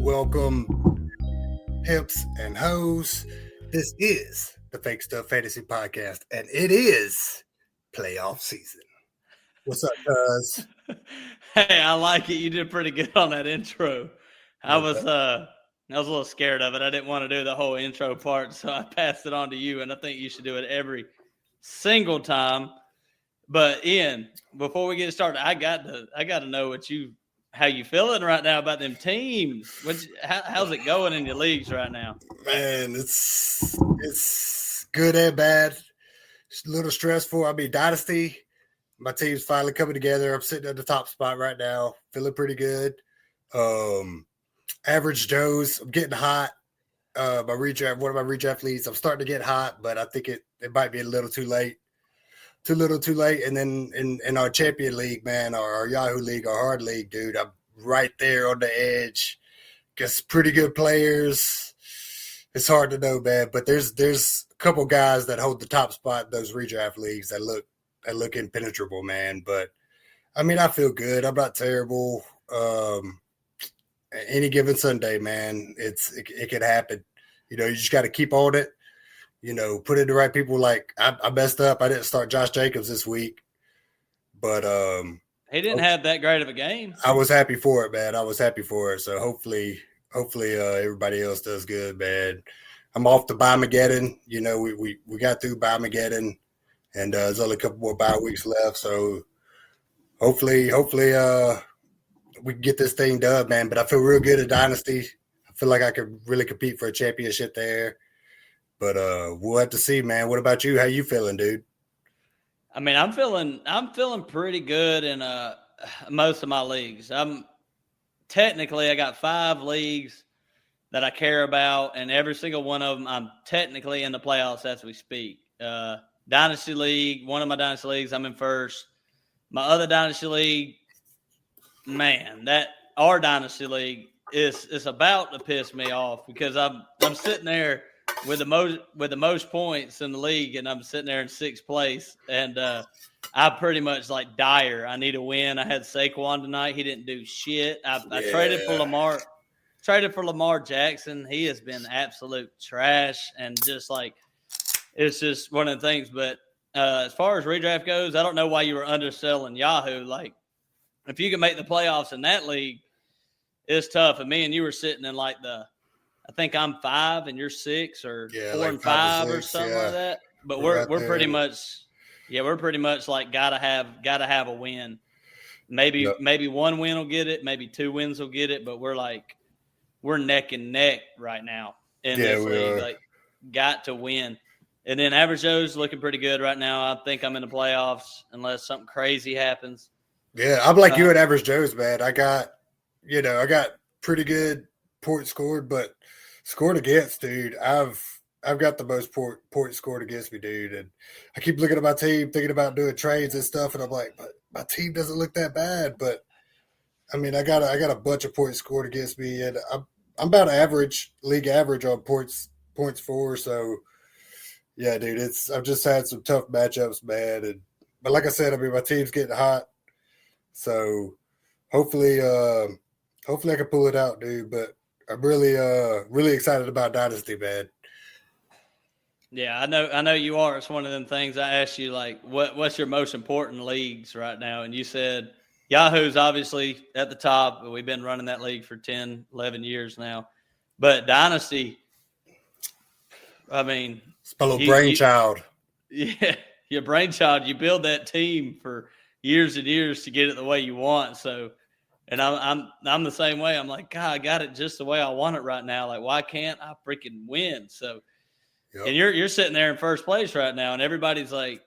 Welcome, pimps and hoes. This is the Fake Stuff Fantasy Podcast, and it is playoff season. What's up, cuz? Hey, I like it. You did pretty good on that intro. I was a little scared of it. I didn't want to do the whole intro part, so I passed it on to you, and I think you should do it every single time. But Ian, before we get started, I got to know how you feeling right now about them teams. How's it going in your leagues right now? Man, it's good and bad. It's a little stressful. I mean, Dynasty, my team's finally coming together. I'm sitting at the top spot right now, feeling pretty good. Average Joe's, I'm getting hot. One of my redraft leagues, I'm starting to get hot, but I think it might be a little too late. Too late. And then in our champion league, man, our Yahoo league, our hard league, dude, I'm right there on the edge. Gets pretty good players. It's hard to know, man, but there's a couple guys that hold the top spot in those redraft leagues that look impenetrable, man. But I mean, I feel good. I'm not terrible. Any given Sunday, man, it can happen. You know, you just got to keep on it. You know, put in the right people. Like I messed up. I didn't start Josh Jacobs this week, but he didn't have that great of a game. I was happy for it, man. I was happy for it. So hopefully, everybody else does good, man. I'm off to Bye-Mageddon. You know, we got through Bye-Mageddon, and there's only a couple more bye weeks left. So hopefully, we can get this thing done, man. But I feel real good at Dynasty. I feel like I could really compete for a championship there. But we'll have to see, man. What about you? How you feeling, dude? I mean, I'm feeling pretty good in most of my leagues. I got 5 leagues that I care about, and every single one of them, I'm technically in the playoffs as we speak. Dynasty League, one of my Dynasty Leagues, I'm in first. My other Dynasty League, man, our Dynasty League is about to piss me off because I'm sitting there with the most points in the league, and I'm sitting there in 6th place, and I pretty much like dire. I need a win. I had Saquon tonight. He didn't do shit. I traded for Lamar Jackson. He has been absolute trash, and just like it's just one of the things. But as far as redraft goes, I don't know why you were underselling Yahoo. Like if you can make the playoffs in that league, it's tough. And me and you were sitting in like I think I'm 5 and you're 6 or 4 like and 5 or 6, or something like that. But we're pretty much like gotta have a win. Maybe one win will get it, maybe 2 wins will get it, but we're neck and neck right now in this league. Like got to win. And then Average Joe's looking pretty good right now. I think I'm in the playoffs unless something crazy happens. Yeah, I'm like you at Average Joe's, man. I got pretty good points scored, but scored against, dude. I've got the most points scored against me, dude. And I keep looking at my team, thinking about doing trades and stuff, and I'm like, but my team doesn't look that bad. But I mean, I got a bunch of points scored against me, and I'm about league average on points for. So yeah, dude, I've just had some tough matchups, man. But like I said, I mean, my team's getting hot, so hopefully I can pull it out, dude. But I'm really excited about Dynasty, man. Yeah, I know you are. It's one of them things I asked you, like, what's your most important leagues right now? And you said Yahoo's obviously at the top. We've been running that league for 10, 11 years now. But Dynasty, I mean. It's my little brainchild. Yeah, your brainchild. You build that team for years and years to get it the way you want. So, and I'm the same way. I'm like, God, I got it just the way I want it right now. Like, why can't I freaking win? So. Yep. And you're sitting there in first place right now, and everybody's like,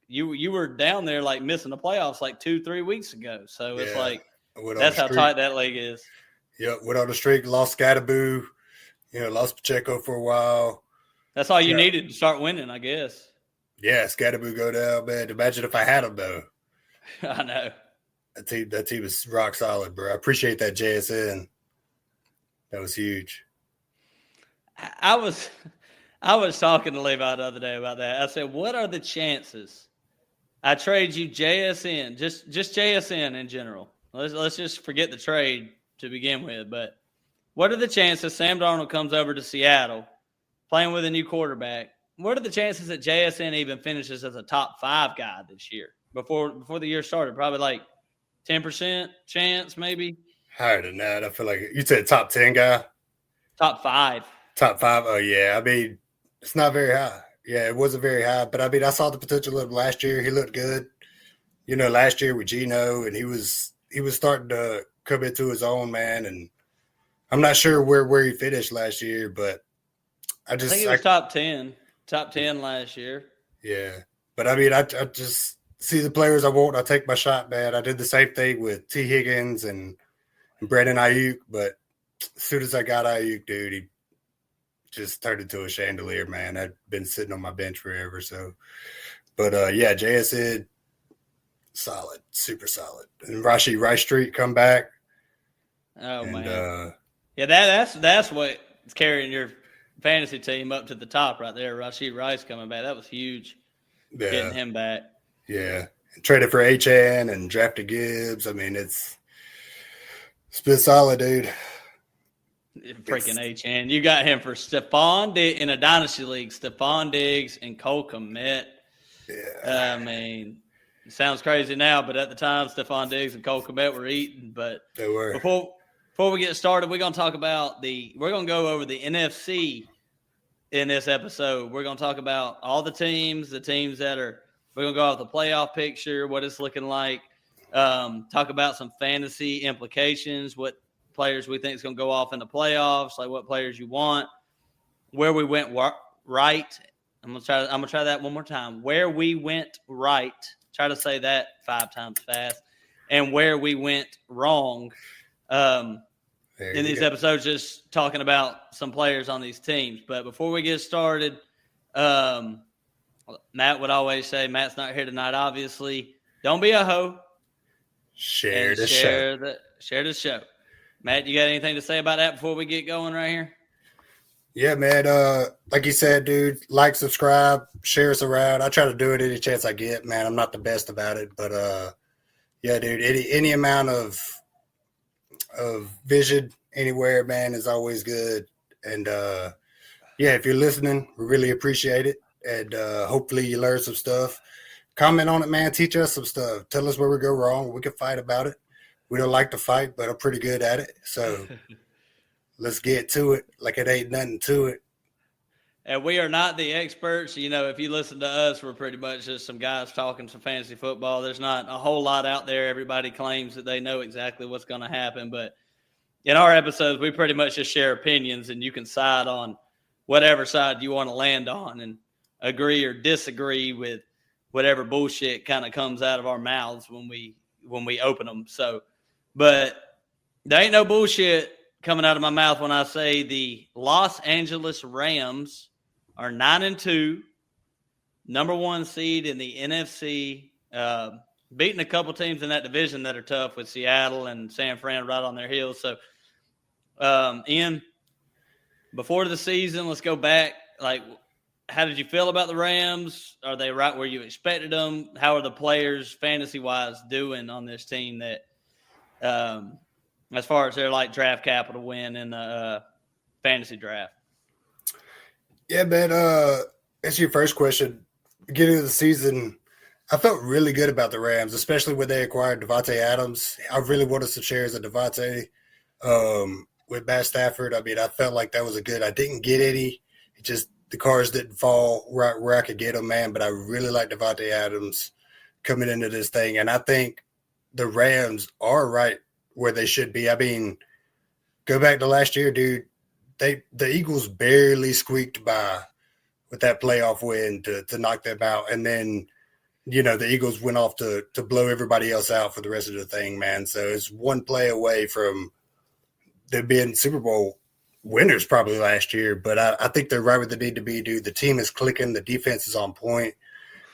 you were down there like missing the playoffs like 2-3 weeks ago. So it's like that's how tight that league is. Yep, went on the streak, lost Scatterboo, lost Pacheco for a while. That's all you needed to start winning, I guess. Yeah, Scatterboo go down, man. Imagine if I had him though. I know. That team is rock solid, bro. I appreciate that JSN. That was huge. I was talking to Levi the other day about that. I said, what are the chances I trade you JSN, just JSN in general? Let's just forget the trade to begin with. But what are the chances Sam Darnold comes over to Seattle playing with a new quarterback? What are the chances that JSN even finishes as a top 5 guy this year before the year started? Probably like 10% chance, maybe. Higher than that. I feel like you said top 10 guy. Top 5. Top 5. Oh yeah. I mean, it's not very high. Yeah, it wasn't very high, but I mean, I saw the potential of him last year. He looked good. You know, last year with Geno, and he was starting to come into his own, man. And I'm not sure where he finished last year, but I think he was top 10 last year. Yeah, but I mean, I just see the players I want. I take my shot, man. I did the same thing with T. Higgins and Brandon Ayuk, but as soon as I got Ayuk, dude, he just turned into a chandelier, man. I'd been sitting on my bench forever. So, but yeah, JSN, solid, super solid. And Rashee Rice Street come back. Oh man, yeah, that's what's carrying your fantasy team up to the top right there. Rashee Rice coming back, that was huge. Yeah. Getting him back. Yeah, and traded for HN and drafted Gibbs. I mean, it's been solid, dude. Freaking HN. You got him for Stephon Diggs in a dynasty league. Stephon Diggs and Cole Kmet. Yeah. I mean, it sounds crazy now, but at the time, Stephon Diggs and Cole Kmet were eating. But they were. Before we get started, we're going to talk about we're going to go over the NFC in this episode. We're going to talk about all the teams that are. We're going to go off the playoff picture, what it's looking like. Talk about some fantasy implications, what players we think is going to go off in the playoffs, like what players you want, where we went right. I'm gonna try that one more time. Where we went right. Try to say that 5 times fast. And where we went wrong. In these episodes, just talking about some players on these teams. But before we get started, Matt would always say, Matt's not here tonight, obviously. Don't be a hoe. Share the show. Matt, you got anything to say about that before we get going right here? Yeah, man. Like you said, dude, like, subscribe, share us around. I try to do it any chance I get, man. I'm not the best about it, but yeah, dude, any amount of vision anywhere, man, is always good. And yeah, if you're listening, we really appreciate it. And hopefully you learn some stuff. Comment on it, man. Teach us some stuff. Tell us where we go wrong. We can fight about it. We don't like to fight, but I'm pretty good at it. So let's get to it like it ain't nothing to it. And we are not the experts. You know, if you listen to us, we're pretty much just some guys talking some fantasy football. There's not a whole lot out there. Everybody claims that they know exactly what's going to happen. But in our episodes, we pretty much just share opinions, and you can side on whatever side you want to land on and agree or disagree with whatever bullshit kind of comes out of our mouths when we open them. So, but there ain't no bullshit coming out of my mouth when I say the Los Angeles Rams are 9-2, number 1 seed in the NFC, beating a couple teams in that division that are tough with Seattle and San Fran right on their heels. So, Ian, before the season, let's go back. Like, how did you feel about the Rams? Are they right where you expected them? How are the players, fantasy-wise, doing on this team that as far as their like draft capital win in the fantasy draft? Yeah, man. That's your first question. Beginning of the season, I felt really good about the Rams, especially when they acquired Devontae Adams. I really wanted some shares of Devontae with Matt Stafford. I mean, I felt like that was a good. I didn't get any. It just the cards didn't fall right where I could get them, man. But I really like Devontae Adams coming into this thing, and I think the Rams are right where they should be. I mean, go back to last year, dude. The Eagles barely squeaked by with that playoff win to knock them out, and then you know the Eagles went off to blow everybody else out for the rest of the thing, man. So it's one play away from them being Super Bowl winners probably last year, but I think they're right where they need to be, dude. The team is clicking. The defense is on point.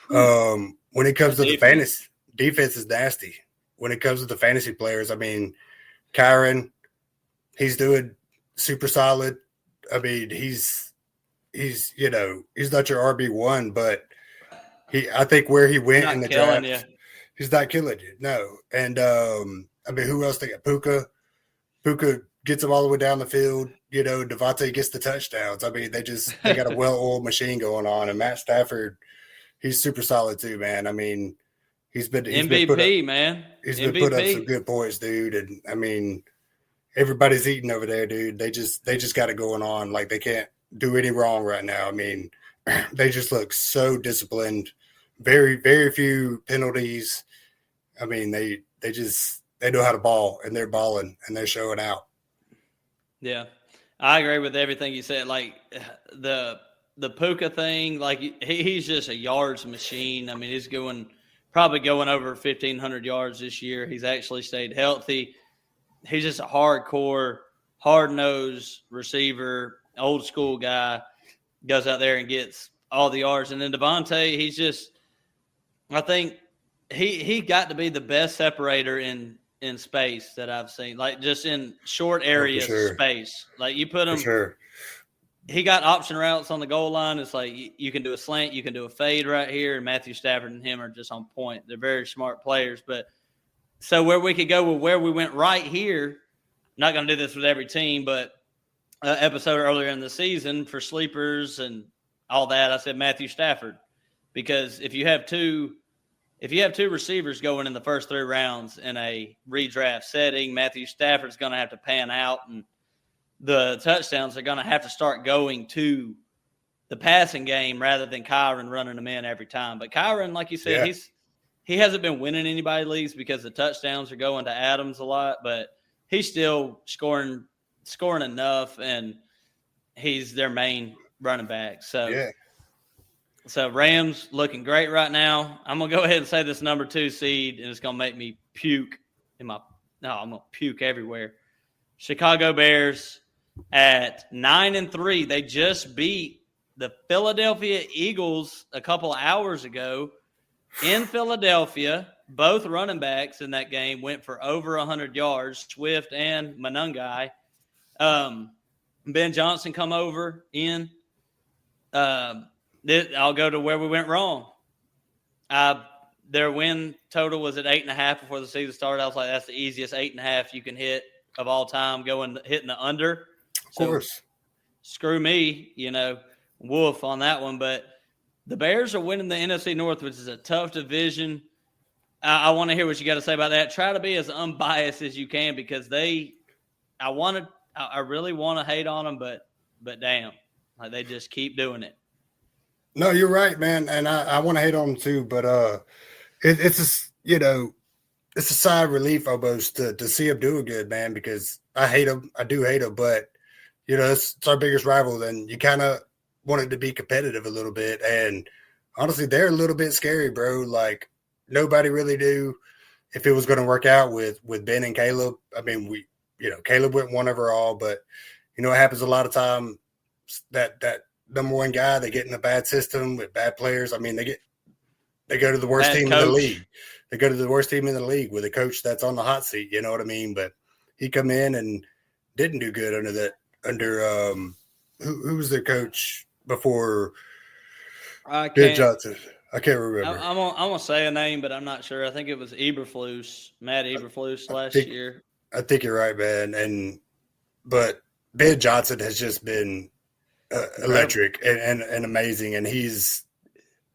When it comes to the fantasy, defense is nasty. When it comes to the fantasy players, I mean, Kyron, he's doing super solid. I mean, he's he's not your RB1, but I think where he went in the draft, he's not killing you. No. And I mean, who else they got? Puka gets them all the way down the field. Devontae gets the touchdowns. I mean, they got a well-oiled machine going on. And Matt Stafford, he's super solid too, man. I mean, he's been MVP, man. He's been put up some good points, dude. And I mean, everybody's eating over there, dude. They just got it going on. Like, they can't do any wrong right now. I mean, they just look so disciplined. Very, very few penalties. I mean, they know how to ball, and they're balling, and they're showing out. Yeah, I agree with everything you said. Like, the Puka thing, like, he's just a yards machine. I mean, he's probably going over 1,500 yards this year. He's actually stayed healthy. He's just a hardcore, hard-nosed receiver, old-school guy, goes out there and gets all the yards. And then Devontae, he's just – I think he got to be the best separator in space that I've seen, like, just in short area space. Like, you put him he got option routes on the goal line. It's like you can do a slant, you can do a fade right here, and Matthew Stafford and him are just on point. They're very smart players. But so where we could go with where we went right here, I'm not going to do this with every team, but episode earlier in the season for sleepers and all that, I said Matthew Stafford, because if you have two receivers going in the first 3 rounds in a redraft setting, Matthew Stafford's going to have to pan out, and the touchdowns are going to have to start going to the passing game rather than Kyron running them in every time. But Kyron, like you said, he hasn't been winning anybody leagues because the touchdowns are going to Adams a lot, but he's still scoring enough, and he's their main running back. So Rams looking great right now. I'm going to go ahead and say this number 2 seed, and it's going to make me puke I'm going to puke everywhere. Chicago Bears at 9-3. They just beat the Philadelphia Eagles a couple hours ago in Philadelphia. Both running backs in that game went for over 100 yards, Swift and Manungai. Ben Johnson come over in. I'll go to where we went wrong. Their win total was at 8.5 before the season started. I was like, that's the easiest 8.5 you can hit of all time, hitting the under. Of course. Screw me, woof on that one. But the Bears are winning the NFC North, which is a tough division. I want to hear what you got to say about that. Try to be as unbiased as you can, because I really want to hate on them, but damn, like, they just keep doing it. No, you're right, man, and I want to hate on them too, but it's a sigh of relief almost to see them doing good, man, because I hate them. I do hate them, but it's our biggest rival, and you kind of want it to be competitive a little bit. And honestly, they're a little bit scary, bro. Like, nobody really knew if it was going to work out with Ben and Caleb. I mean, Caleb went 1 overall, but it happens a lot of time that number 1 guy, they get in a bad system with bad players. I mean, they go to the worst team in the league. They go to the worst team in the league with a coach that's on the hot seat. You know what I mean? But he come in and didn't do good who was their coach before Ben Johnson? I can't remember. I'm gonna say a name, but I'm not sure. I think it was Eberflus, Matt Eberflus last year. I think you're right, man. But Ben Johnson has just been electric and amazing, and he's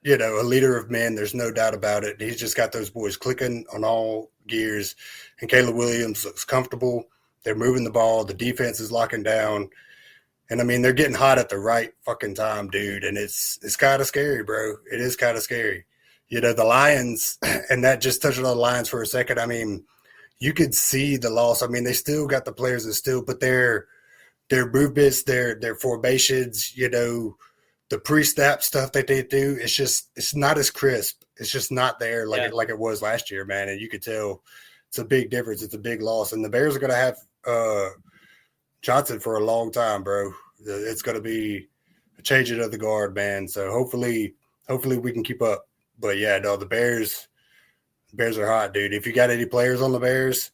a leader of men. There's no doubt about it. He's just got those boys clicking on all gears, and Caleb Williams looks comfortable. They're moving the ball. The defense is locking down. And, I mean, they're getting hot at the right fucking time, dude. And it's kind of scary, bro. It is kind of scary. The Lions, and that just touching on the Lions for a second, I mean, you could see the loss. I mean, they still got the players that still put their movements, their formations, the pre-snap stuff that they do. It's not as crisp. It's just not there like it was last year, man. And you could tell it's a big difference. It's a big loss. And the Bears are going to have Johnson for a long time, bro. It's going to be a changing of the guard, man. So hopefully we can keep up. But yeah, no, the Bears are hot, dude. If you got any players on the Bears,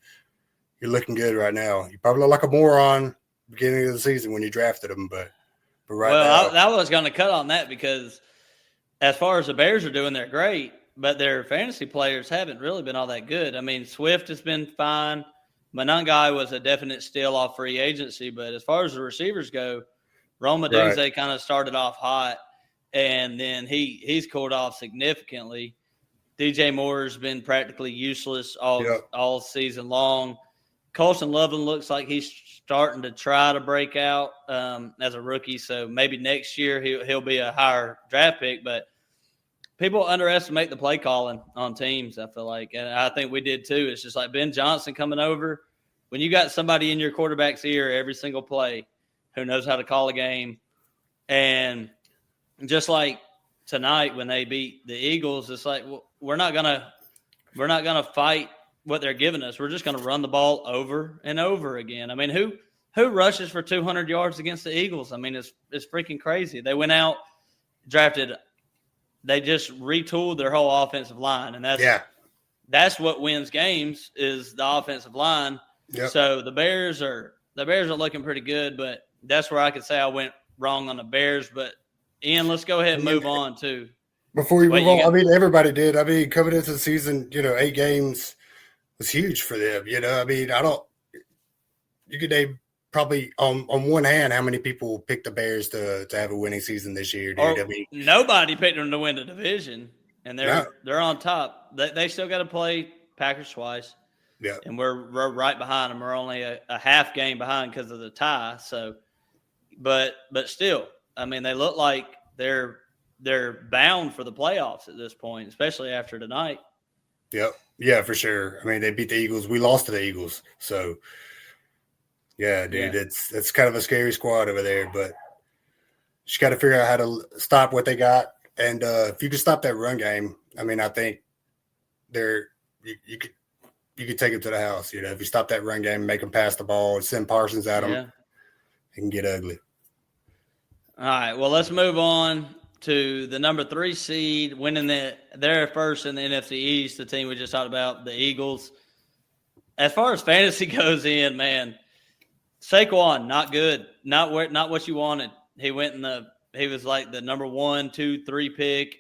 you're looking good right now. You probably look like a moron beginning of the season when you drafted him, but right now, I was going to cut on that because as far as the Bears are doing, they're great, but their fantasy players haven't really been all that good. I mean, Swift has been fine. Monangai was a definite steal off free agency, but as far as the receivers go, Rome Odunze kind of started off hot, and then he's cooled off significantly. DJ Moore's been practically useless all season long. Colson Loveland looks like he's starting to try to break out as a rookie, so maybe next year he'll be a higher draft pick. But people underestimate the play calling on teams, I feel like, and I think we did too. It's just like Ben Johnson coming over. When you got somebody in your quarterback's ear every single play who knows how to call a game, and just like tonight when they beat the Eagles, it's like, well, we're not gonna fight what they're giving us. We're just gonna run the ball over and over again. I mean, who rushes for 200 yards against the Eagles? I mean, it's freaking crazy. They went out, they just retooled their whole offensive line, and that's what wins games is the offensive line. Yep. So the Bears are looking pretty good, but that's where I could say I went wrong on the Bears. But Ian, let's go ahead and move on too. Before we move on, I mean, everybody did. I mean, coming into the season, 8 games was huge for them. I mean, you could name probably on one hand how many people picked the Bears to have a winning season this year, dude. I mean, nobody picked them to win the division, and they're on top. They still got to play Packers twice. Yeah, and we're right behind them. We're only a half game behind because of the tie. So, but still, I mean, they look like they're bound for the playoffs at this point, especially after tonight. Yep. Yeah, for sure. I mean, they beat the Eagles. We lost to the Eagles. So, yeah, dude, it's kind of a scary squad over there. But just got to figure out how to stop what they got. And if you can stop that run game, I mean, I think you could take it to the house. If you stop that run game, make them pass the ball, and send Parsons at them, it can get ugly. All right, well, let's move on to the number 3 seed, winning their first in the NFC East, the team we just talked about, the Eagles. As far as fantasy goes in, man, Saquon, not good. Not what you wanted. He was like the number 1, 2, 3 pick.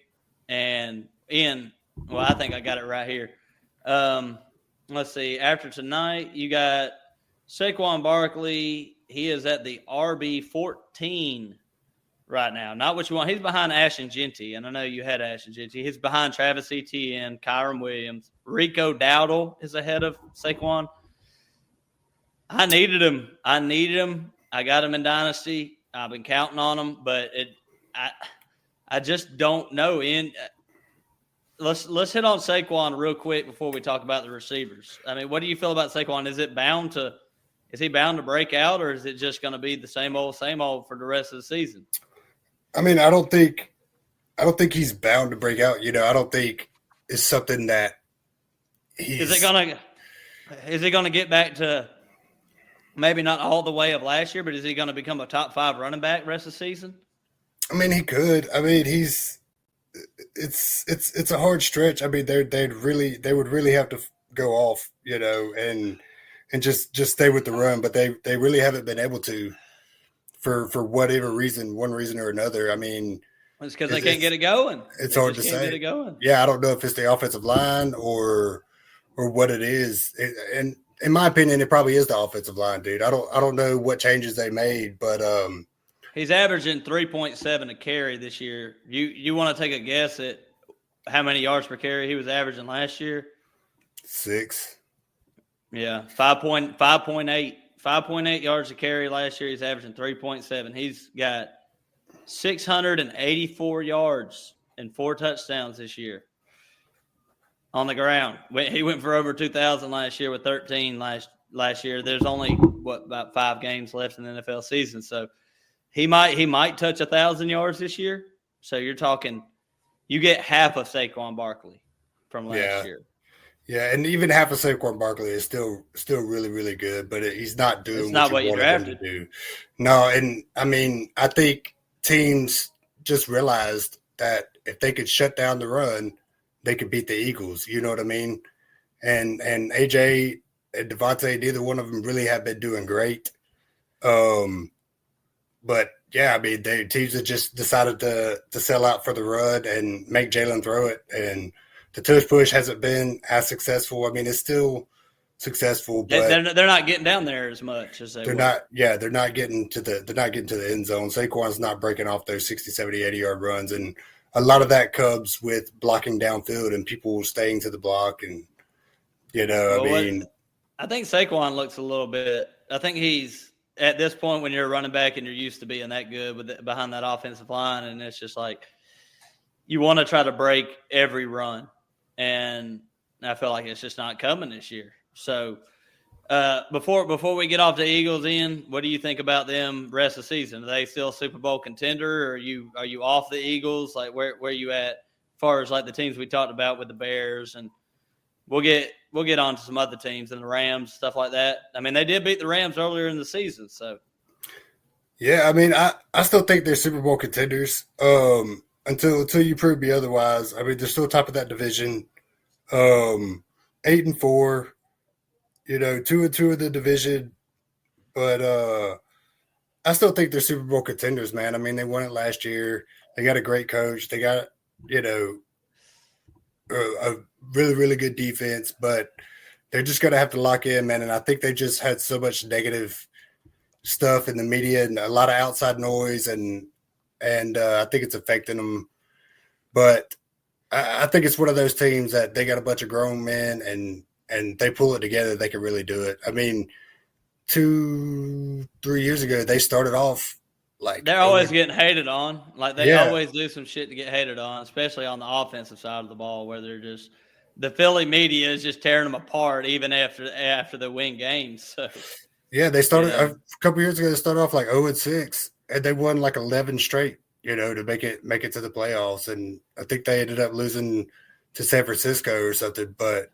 And I think I got it right here. Let's see. After tonight, you got Saquon Barkley. He is at the RB 14 right now. Not what you want. He's behind Ashton Genty, and I know you had Ashton Genty. He's behind Travis Etienne, Kyron Williams. Rico Dowdle is ahead of Saquon. I needed him. I got him in Dynasty. I've been counting on him, but I just don't know. Let's hit on Saquon real quick before we talk about the receivers. I mean, what do you feel about Saquon? Is he bound to break out, or is it just going to be the same old for the rest of the season? I mean, I don't think he's bound to break out. I don't think it's something that Is it gonna get back to maybe not all the way of last year, but is he going to become a top 5 running back rest of the season? I mean, he could. I mean, it's a hard stretch. I mean, they would really have to go off, and just stay with the run, but they really haven't been able to for whatever reason, one reason or another. I mean, it's because they can't get it going. It's hard to say. Get it going. Yeah, I don't know if it's the offensive line or what it is. And in my opinion, it probably is the offensive line, dude. I don't know what changes they made, but he's averaging 3.7 a carry this year. You want to take a guess at how many yards per carry he was averaging last year? 6. Yeah, 5.8 yards a carry last year. He's averaging 3.7. He's got 684 yards and 4 touchdowns this year on the ground. He went for over 2,000 last year with 13 last year. There's only about 5 games left in the NFL season, so he might touch 1,000 yards this year. So you're talking, you get half of Saquon Barkley from last year. Yeah, and even half of Saquon Barkley is still really, really good, but he's not doing what you wanted him to do. No, and I mean, I think teams just realized that if they could shut down the run, they could beat the Eagles. You know what I mean? And AJ and Devontae, neither one of them really have been doing great. But yeah, I mean, teams that just decided to sell out for the run and make Jalen throw it, and the tush push hasn't been as successful. I mean, it's still successful, but They're not getting down there as much as they're not. Yeah, they're not getting to the end zone. Saquon's not breaking off those 60, 70, 80-yard runs, and a lot of that comes with blocking downfield and people staying to the block. And I think Saquon looks a little bit. I think he's at this point when you're a running back and you're used to being that good behind that offensive line, and it's just like you want to try to break every run, and I feel like it's just not coming this year. So before we get off the Eagles, Ian, what do you think about them rest of the season? Are they still a Super Bowl contender, or are you off the Eagles? Like where are you at as far as like the teams we talked about with the Bears, and we'll get on to some other teams and the Rams, stuff like that. I mean, they did beat the Rams earlier in the season, so. Yeah, I mean, I still think they're Super Bowl contenders until you prove me otherwise. I mean, they're still top of that division, 8-4, 2-2 in the division, but I still think they're Super Bowl contenders, man. I mean, they won it last year. They got a great coach. They got a really, really good defense, but they're just going to have to lock in, man. And I think they just had so much negative stuff in the media and a lot of outside noise, and I think it's affecting them. But I think it's one of those teams that they got a bunch of grown men, and they pull it together. They can really do it. I mean, 2-3 years ago, they started off like they're always getting hated on. Like they always do some shit to get hated on, especially on the offensive side of the ball, where they're just the Philly media is just tearing them apart even after they win games. So yeah, they started a couple years ago. They started off like 0-6, and they won like 11 straight, to make it to the playoffs. And I think they ended up losing to San Francisco or something. But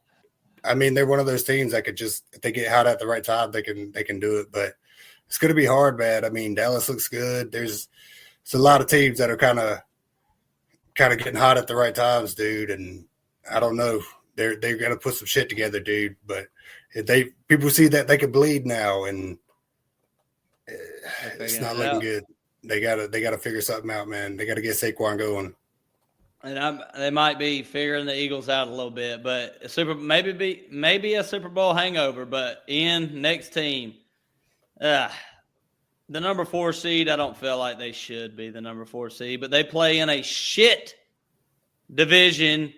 I mean, they're one of those teams that could just, if they get hot at the right time, they can do it. But it's going to be hard, man. I mean, Dallas looks good. There's a lot of teams that are kind of getting hot at the right times, dude. And I don't know. They're going to put some shit together, dude. But if people see that they can bleed now, and it's not looking good. They gotta figure something out, man. They got to get Saquon going. And they might be figuring the Eagles out a little bit, but maybe a Super Bowl hangover. But next team, the number 4 seed. I don't feel like they should be the number 4 seed, but they play in a shit division.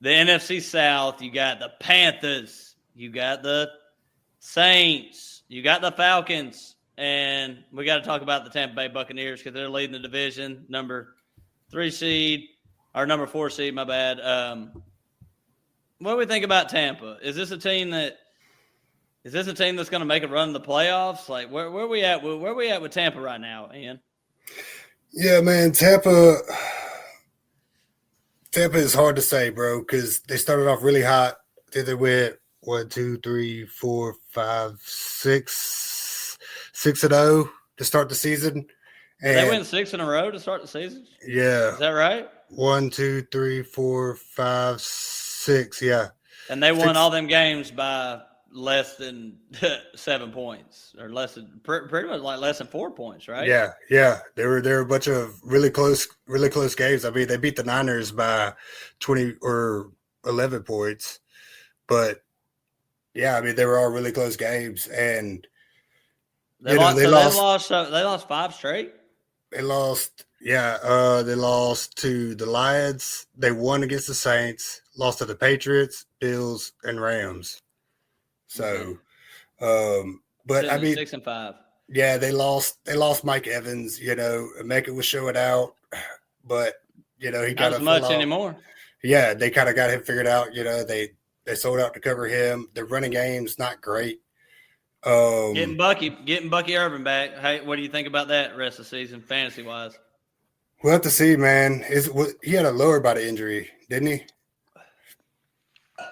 The NFC South. You got the Panthers. You got the Saints. You got the Falcons, and we got to talk about the Tampa Bay Buccaneers because they're leading the division. Number 3 seed, or number 4 seed, my bad. What do we think about Tampa? Is this a team that's going to make a run in the playoffs? Like, where we at? Where we at with Tampa right now, Ian? Yeah, man, Tampa is hard to say, bro, because they started off really hot. Then they went 1, 2, 3, 4, 5, 6, 6-0 to start the season. And they went 6 in a row to start the season? Yeah. Is that right? 1, 2, 3, 4, 5, 6, yeah. And they won all them games by less than 7 points, or pretty much like less than 4 points, right? Yeah. There were a bunch of really close games. I mean, they beat the Niners by 20 or 11 points, but yeah, I mean, they were all really close games, and they lost 5 straight. They lost. Yeah, they lost to the Lions. They won against the Saints. Lost to the Patriots, Bills, and Rams. So, but I mean, 6-5. Yeah, they lost Mike Evans. Emeka was showing out, but he got not as much anymore. Yeah, they kind of got him figured out. They sold out to cover him. The running game's not great. Getting Bucky Irvin back. Hey, what do you think about that rest of the season, fantasy wise? We'll have to see, man. He had a lower body injury, didn't he?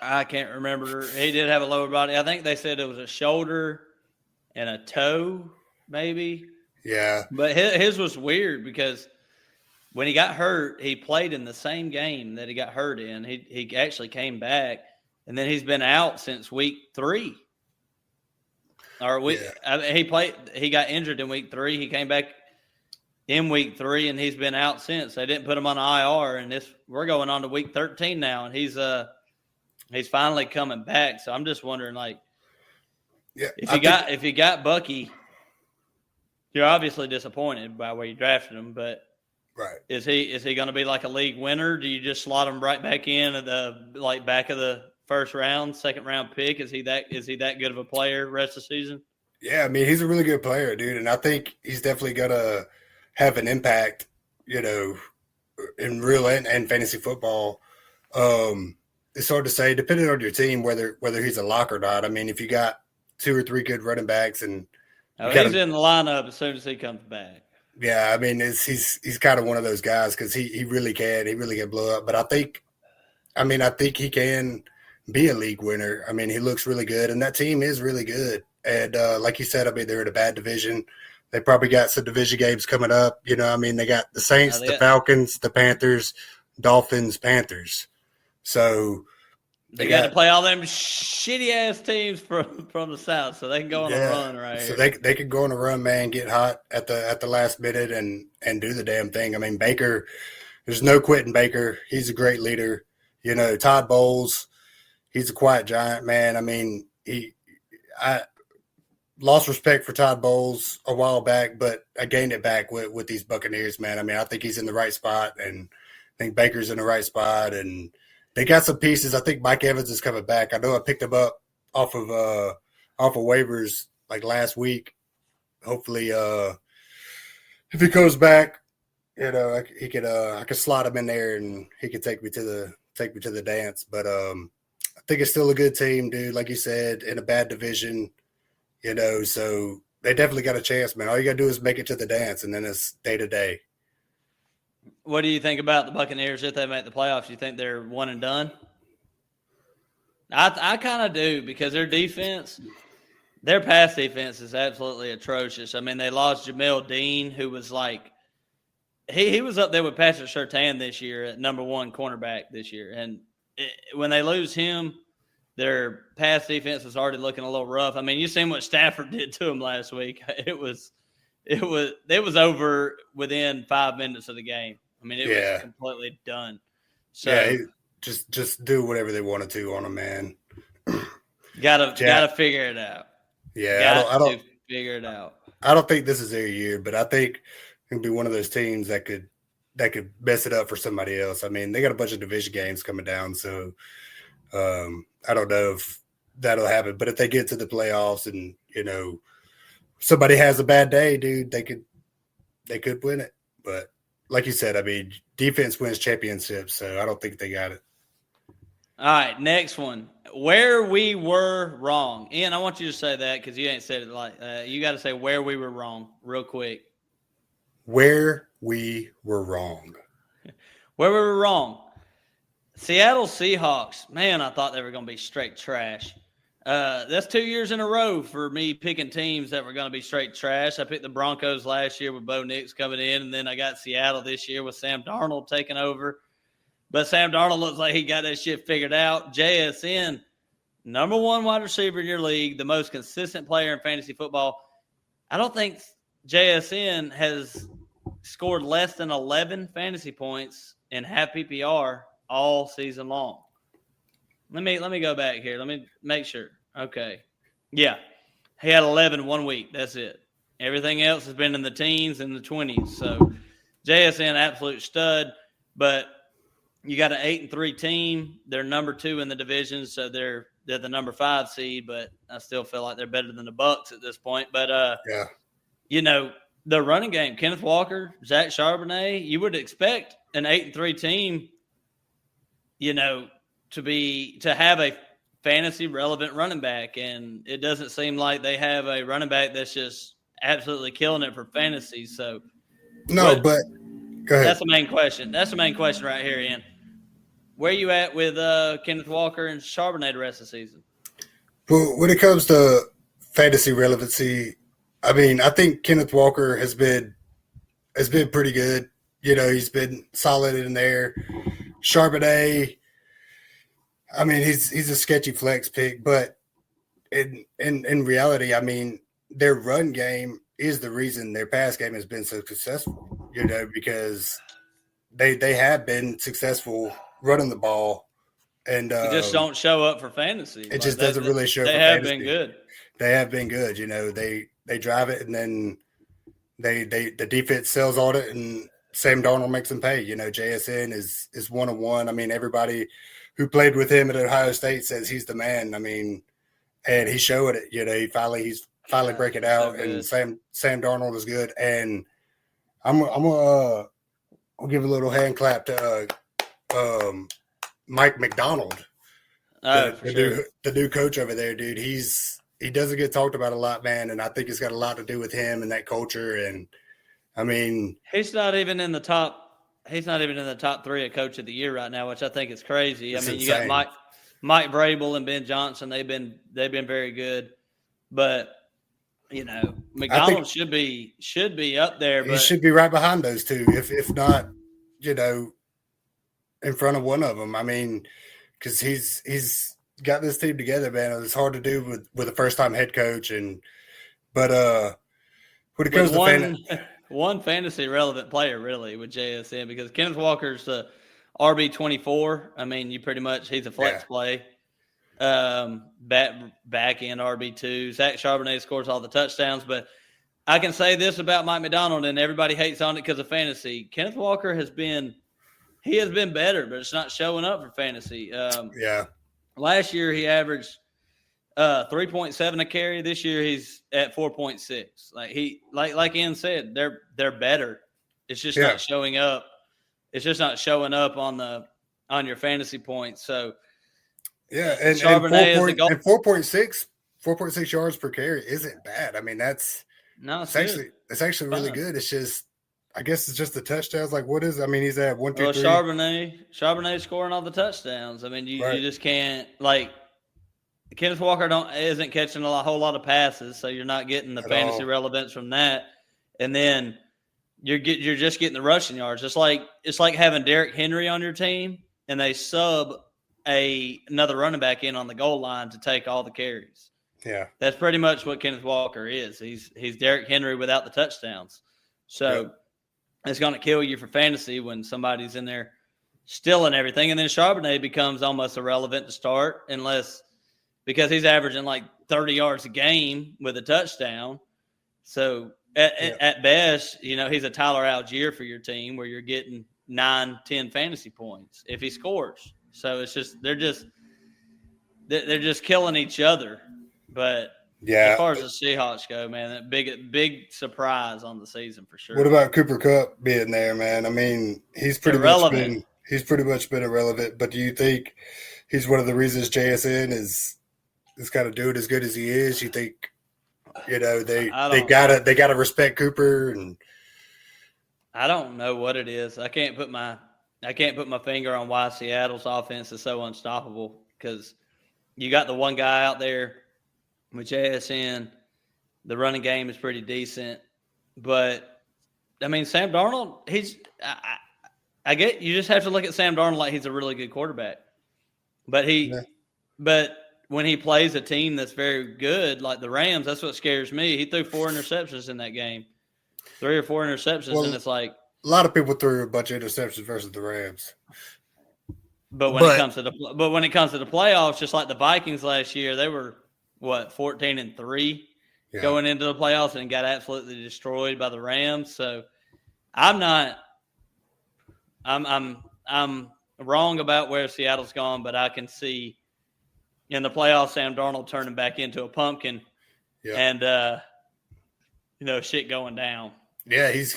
I can't remember. He did have a lower body. I think they said it was a shoulder and a toe, maybe. Yeah. But his was weird because when he got hurt, he played in the same game that he got hurt in. He actually came back, and then he's been out since week 3. Or he got injured in week 3. He came back in week 3, and he's been out since. They didn't put him on IR, and we're going on to week 13 now, and he's finally coming back. So I'm just wondering, like, if you got Bucky, you're obviously disappointed by where you drafted him, but right, is he going to be like a league winner? Do you just slot him right back in at the back of the first round, second round pick? Is he that good of a player rest of the season? Yeah, I mean, he's a really good player, dude, and I think he's definitely gonna have an impact, in real and fantasy football. It's hard to say, depending on your team, whether he's a lock or not. I mean, if you got 2 or 3 good running backs, and he's in the lineup as soon as he comes back. Yeah, I mean, he's kind of one of those guys because he really can blow up. But I think he can be a league winner. I mean, he looks really good, and that team is really good. And like you said, I mean, they're in a bad division. They probably got some division games coming up. They got the Saints, the Falcons, the Panthers, Dolphins, Panthers. So they got to play all them shitty ass teams from the South, so they can go on a run right so here. They could go on a run, man, get hot at the last minute and do the damn thing. I mean, Baker, there's no quitting Baker. He's a great leader. Todd Bowles, he's a quiet giant, man. I mean, I lost respect for Todd Bowles a while back, but I gained it back with these Buccaneers, man. I mean, I think he's in the right spot, and I think Baker's in the right spot, and they got some pieces. I think Mike Evans is coming back. I know I picked him up off of waivers like last week. Hopefully, if he comes back, I could slot him in there and he could take me to the dance. But I think it's still a good team, dude. Like you said, in a bad division, so they definitely got a chance, man. All you got to do is make it to the dance, and then it's day to day. What do you think about the Buccaneers if they make the playoffs? You think they're one and done? I kind of do, because their pass defense is absolutely atrocious. I mean, they lost Jamel Dean, who was like he was up there with Patrick Surtain this year at number 1 cornerback this year. And when they lose him, their pass defense was already looking a little rough. I mean, you seen what Stafford did to him last week. It was over within 5 minutes of the game. I mean, it was completely done. So just do whatever they wanted to on him, man. Gotta figure it out. Yeah, I don't figure it out. I don't think this is their year, but I think it'll be one of those teams that could mess it up for somebody else. I mean, they got a bunch of division games coming down, so I don't know if that'll happen. But if they get to the playoffs and somebody has a bad day, dude, they could win it. But like you said, I mean, defense wins championships, so I don't think they got it. All right, next one. Where we were wrong. Ian, I want you to say that because you ain't said it like you got to say where we were wrong real quick. Where we were wrong. Where we were wrong. Seattle Seahawks. Man, I thought they were going to be straight trash. That's 2 years in a row for me picking teams that were going to be straight trash. I picked the Broncos last year with Bo Nix coming in, and then I got Seattle this year with Sam Darnold taking over. But Sam Darnold looks like he got that shit figured out. JSN, number 1 wide receiver in your league, the most consistent player in fantasy football. I don't think JSN has scored less than 11 fantasy points in half PPR all season long. Let me go back here. Let me make sure. Okay. Yeah. He had 11 1 week. That's it. Everything else has been in the teens and the 20s. So JSN, absolute stud. But you got an 8-3 team. They're number 2 in the division, so they're the number 5 seed. But I still feel like they're better than the Bucs at this point. But the running game, Kenneth Walker, Zach Charbonnet, you would expect an 8-3 team, to have a fantasy relevant running back, and it doesn't seem like they have a running back that's just absolutely killing it for fantasy. So but go ahead. That's the main question. That's the main question right here, Ian. Where you at with Kenneth Walker and Charbonnet the rest of the season? Well, when it comes to fantasy relevancy, I mean, I think Kenneth Walker has been pretty good. He's been solid in there. Charbonnet, I mean, he's a sketchy flex pick, but in reality, I mean, their run game is the reason their pass game has been so successful, because they have been successful running the ball, and You just don't show up for fantasy. it just doesn't really show they for have fantasy. been good. They have been good. They drive it, and then the defense sells on it, and Sam Darnold makes them pay. JSN is 1-on-1. I mean, everybody who played with him at Ohio State says he's the man. I mean, and he's showing it. He's finally breaking out, so and Sam Darnold is good. And I'll give a little hand clap to Mike McDonald, the new coach over there, dude. He doesn't get talked about a lot, man, and I think it's got a lot to do with him and that culture. And I mean, he's not even in the top 3 at Coach of the Year right now, which I think is crazy. I mean, insane. You got Mike Vrabel and Ben Johnson. They've been very good, but McDonald should be up there. But he should be right behind those two, if not, in front of one of them. I mean, because he's got this team together, man. It's hard to do with a first-time head coach, but when it comes to one fantasy relevant player really with JSN, because Kenneth Walker's RB24. I mean, he's a flex play. Back end RB2. Zach Charbonnet scores all the touchdowns, but I can say this about Mike McDonald, and everybody hates on it because of fantasy. Kenneth Walker has been better, but it's not showing up for fantasy. Last year he averaged 3.7 a carry. This year he's at 4.6. Like Ian said, they're better. It's just not showing up. It's just not showing up on your fantasy points. So and 4.6 yards per carry isn't bad. I mean, it's actually really good. It's just, I guess it's just the touchdowns. Like, what is? I mean, he's at 1, 2, 3. Charbonnet scoring all the touchdowns. I mean, you just can't, like, Kenneth Walker isn't catching a whole lot of passes, so you're not getting the fantasy relevance from that. And then you're just getting the rushing yards. It's like having Derrick Henry on your team, and they sub another running back in on the goal line to take all the carries. Yeah, that's pretty much what Kenneth Walker is. He's Derrick Henry without the touchdowns. So it's going to kill you for fantasy when somebody's in there stealing everything. And then Charbonnet becomes almost irrelevant to start because he's averaging like 30 yards a game with a touchdown. So at best, he's a Tyler Algier for your team where you're getting 9-10 fantasy points if he scores. So it's just they're just killing each other. But as far as the Seahawks go, man, that big surprise on the season for sure. What about Cooper Kupp being there, man? I mean, he's pretty much been irrelevant. But do you think he's one of the reasons JSN is kind of doing as good as he is? You think they gotta respect Cooper? And I don't know what it is. I can't put my finger on why Seattle's offense is so unstoppable, because you got the one guy out there with JSN. The running game is pretty decent, but I mean, Sam Darnold, I get you just have to look at Sam Darnold like he's a really good quarterback, but when he plays a team that's very good, like the Rams, that's what scares me. He threw 4 interceptions in that game, 3 or 4 interceptions, and it's like a lot of people threw a bunch of interceptions versus the Rams. But when it comes to the playoffs, just like the Vikings last year, they were 14-3 going into the playoffs and got absolutely destroyed by the Rams. So I'm wrong about where Seattle's gone, but I can see in the playoffs Sam Darnold turning back into a pumpkin and shit going down. Yeah, he's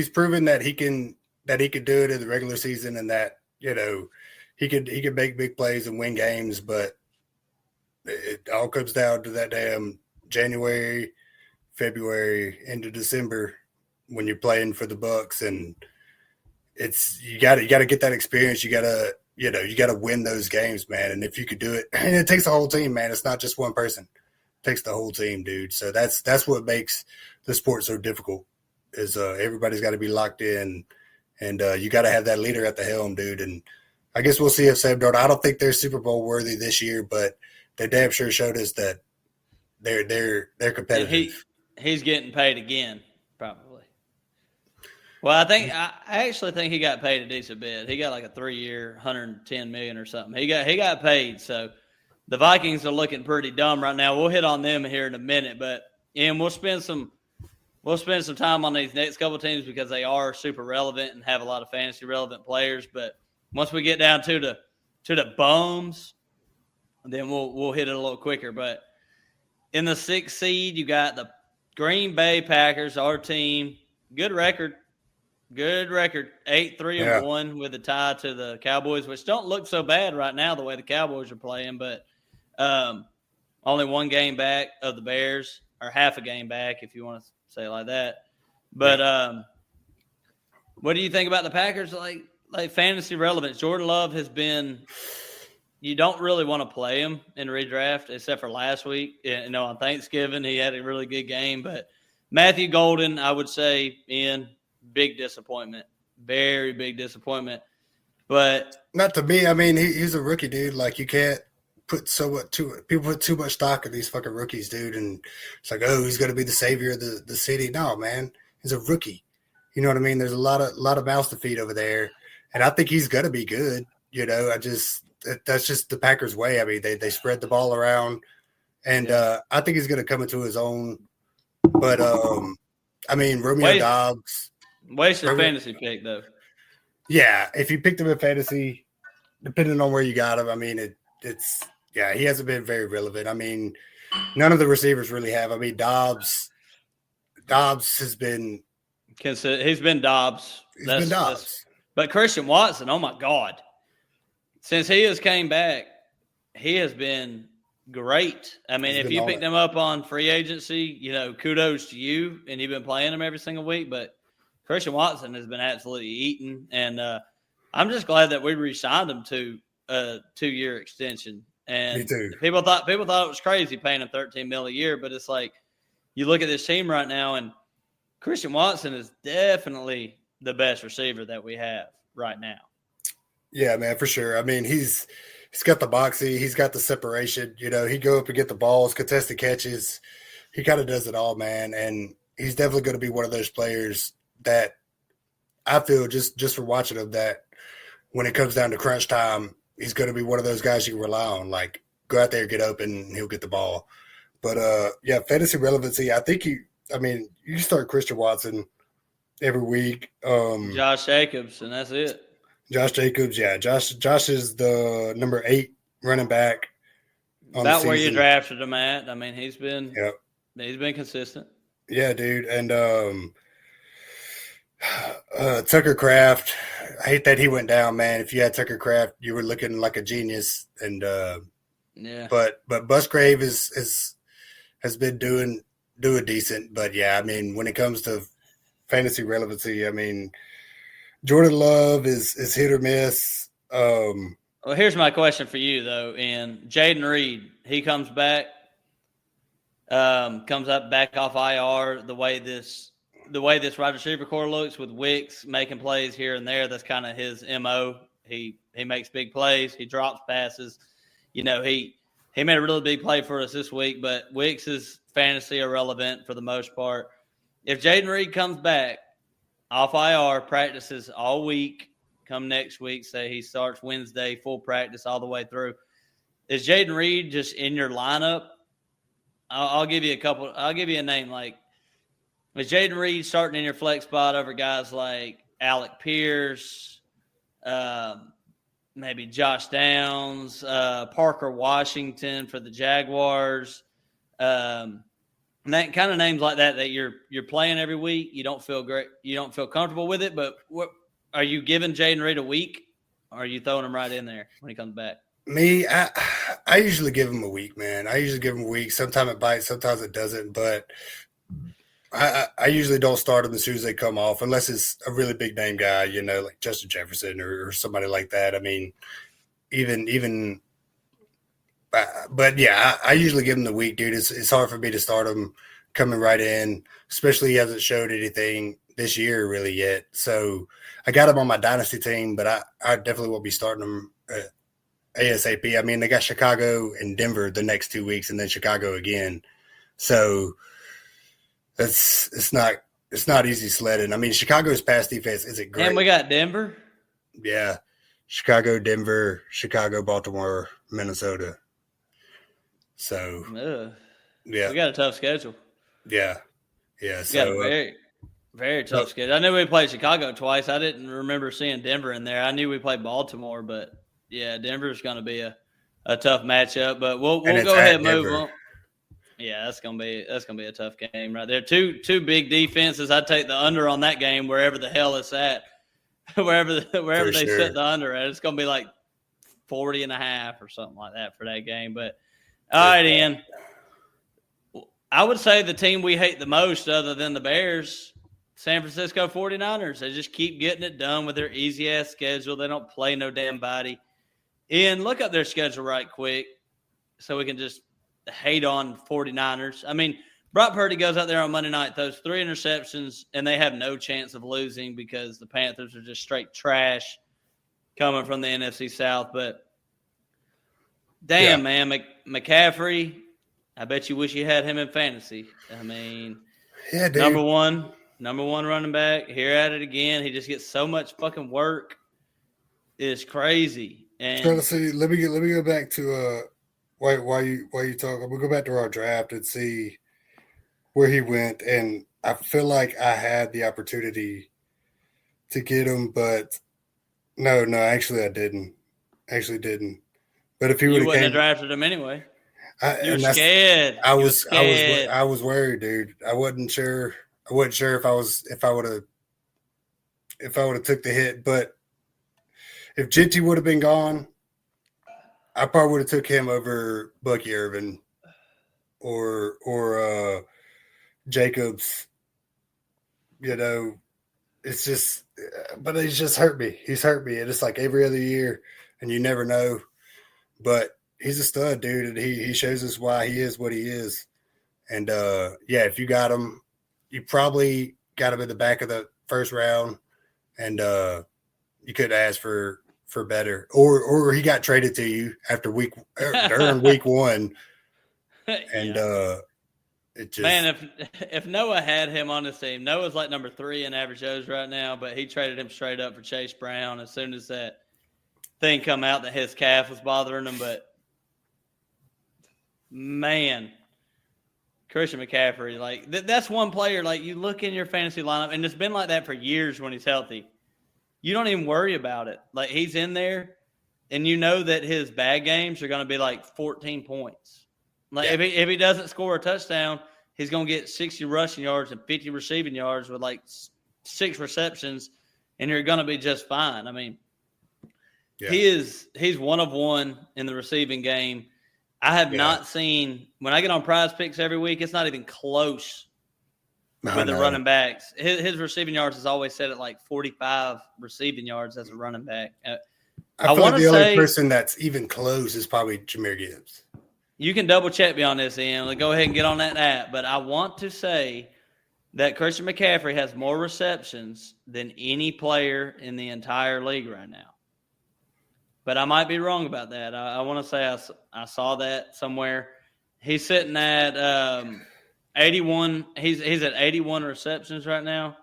proven that he can do it in the regular season, and that he can make big plays and win games, but it all comes down to that damn January, February into December when you're playing for the Bucks, and you got to get that experience. You got to win those games, man. And if you could do it, and it takes a whole team, man. It's not just one person. It takes the whole team, dude. So that's what makes the sport so difficult. Is everybody's got to be locked in, and you got to have that leader at the helm, dude. And I guess we'll see if Sam Darnold. I don't think they're Super Bowl worthy this year, but they damn sure showed us that they're And competitive. he's getting paid again, probably. Well, I actually think he got paid a decent bit. He got like a 3-year, $110 million or something. He got paid. So the Vikings are looking pretty dumb right now. We'll hit on them here in a minute, but we'll spend some time on these next couple of teams because they are super relevant and have a lot of fantasy relevant players. But once we get down to the bums, then we'll hit it a little quicker. But in the 6th seed, you got the Green Bay Packers, our team. Good record, 8-3-1 with a tie to the Cowboys, which don't look so bad right now the way the Cowboys are playing, but only one game back of the Bears, or half a game back if you want to say it like that. But what do you think about the Packers? Like fantasy relevance, Jordan Love has been. You don't really want to play him in redraft, except for last week. On Thanksgiving he had a really good game, but Matthew Golden, I would say, big disappointment, very big disappointment. But not to me. I mean, he's a rookie, dude. Like, you can't put people put too much stock in these fucking rookies, dude. And it's like, oh, he's going to be the savior of the city. No, man, he's a rookie. You know what I mean? There's a lot of mouths to feed over there, and I think he's going to be good. That's just the Packers' way. I mean, they spread the ball around, and I think he's going to come into his own. But I mean, Romeo Dobbs. Wasted fantasy pick, though. Yeah, if you picked him in fantasy, depending on where you got him, I mean, he hasn't been very relevant. I mean, none of the receivers really have. I mean, Dobbs has been. He's been Dobbs. He's been Dobbs. But Christian Watson, oh my God. Since he has came back, he has been great. I mean, if you picked him up on free agency, kudos to you, and you've been playing him every single week, but Christian Watson has been absolutely eaten, and I'm just glad that we re-signed him to a 2-year extension. And me too. People thought it was crazy paying him $13 million a year, but it's like you look at this team right now, and Christian Watson is definitely the best receiver that we have right now. Yeah, man, for sure. I mean, he's got the boxy, he's got the separation. He go up and get the balls, contested catches. He kind of does it all, man, and he's definitely going to be one of those players that I feel just for watching him that when it comes down to crunch time, he's going to be one of those guys you can rely on. Like, go out there, get open, and he'll get the ball. But fantasy relevancy. I think you start Christian Watson every week. Josh Jacobs, and that's it. Josh Jacobs, yeah. Josh is the number 8 running back. About where you drafted him at. I mean, he's been consistent. Yeah, dude, and Tucker Kraft, I hate that he went down, man. If you had Tucker Kraft, you were looking like a genius. And but Musgrave has been doing decent. But yeah, I mean, when it comes to fantasy relevancy, I mean, Jordan Love is hit or miss. Well, here's my question for you though. And Jaden Reed, he comes back, back off IR. The way this wide receiver core looks with Wicks making plays here and there, that's kind of his MO. He makes big plays. He drops passes. He made a really big play for us this week, but Wicks is fantasy irrelevant for the most part. If Jaden Reed comes back off IR, practices all week, come next week, say he starts Wednesday, full practice all the way through, is Jaden Reed just in your lineup? I'll give you a couple. I'll give you a name. Like, is Jaden Reed starting in your flex spot over guys like Alec Pierce, maybe Josh Downs, Parker Washington for the Jaguars, that kind of names like that you're playing every week? You don't feel great. You don't feel comfortable with it. But what are you giving Jaden Reed a week? Or are you throwing him right in there when he comes back? Me, I usually give him a week, man. I usually give him a week. Sometimes it bites, sometimes it doesn't. But I usually don't start them as soon as they come off, unless it's a really big name guy, like Justin Jefferson or somebody like that. I mean, even but yeah, I usually give him the week, dude. It's hard for me to start him coming right in, especially he hasn't showed anything this year really yet. So I got him on my dynasty team, but I definitely won't be starting him ASAP. I mean, they got Chicago and Denver the next 2 weeks, and then Chicago again. So it's not easy sledding. I mean, Chicago's pass defense isn't great. And we got Denver. Yeah. Chicago, Denver, Chicago, Baltimore, Minnesota. So, yeah. We got a tough schedule. Yeah. Yeah. We got a very, very tough schedule. I knew we played Chicago twice. I didn't remember seeing Denver in there. I knew we played Baltimore, but, yeah, Denver's going to be a tough matchup. But we'll go ahead and move on. Yeah, that's gonna be a tough game right there. Two big defenses. I'd take the under on that game wherever the hell it's at. wherever they set the under at. It's gonna be like 40.5 or something like that for that game. But all right, Ian. I would say the team we hate the most other than the Bears, San Francisco 49ers. They just keep getting it done with their easy-ass schedule. They don't play no damn body. Ian, look up their schedule right quick so we can just hate on 49ers. I mean, Brock Purdy goes out there on Monday night, throws 3 interceptions, and they have no chance of losing because the Panthers are just straight trash coming from the NFC South. But damn, man, McCaffrey, I bet you wish you had him in fantasy. I mean, yeah, dude. number one running back, here at it again. He just gets so much fucking work. It's crazy. And trying to see, let me go back to why you talking? We'll go back to our draft and see where he went. And I feel like I had the opportunity to get him, but no, actually I didn't. But if he would have drafted him anyway. You're scared. I was worried, dude. I wasn't sure if I would have took the hit, but if Jinty would have been gone, I probably would have took him over Bucky Irvin or Jacobs. You know, it's just, but he's just hurt me. He's hurt me, and it's like every other year, and you never know. But he's a stud, dude, and he shows us why he is what he is. And if you got him, you probably got him in the back of the first round, and you could ask for better, or he got traded to you after during week 1, and it just, man, if Noah had him on his team, Noah's like number 3 in average O's right now, but he traded him straight up for Chase Brown as soon as that thing come out that his calf was bothering him. But man, Christian McCaffrey, like that's one player, like you look in your fantasy lineup, and it's been like that for years when he's healthy. You don't even worry about it. Like, he's in there, and you know that his bad games are going to be like 14 points. Like, if he doesn't score a touchdown, he's going to get 60 rushing yards and 50 receiving yards with like 6 receptions, and you're going to be just fine. I mean, he's one of one in the receiving game. I have not seen – when I get on Prize Picks every week, it's not even close with the running backs. His receiving yards is always set at like 45 receiving yards as a running back. I feel like the only person that's even close is probably Jahmyr Gibbs. You can double check me on this, Ian. Go ahead and get on that app. But I want to say that Christian McCaffrey has more receptions than any player in the entire league right now. But I might be wrong about that. I want to say I saw that somewhere. He's sitting at 81. He's at 81 receptions right now.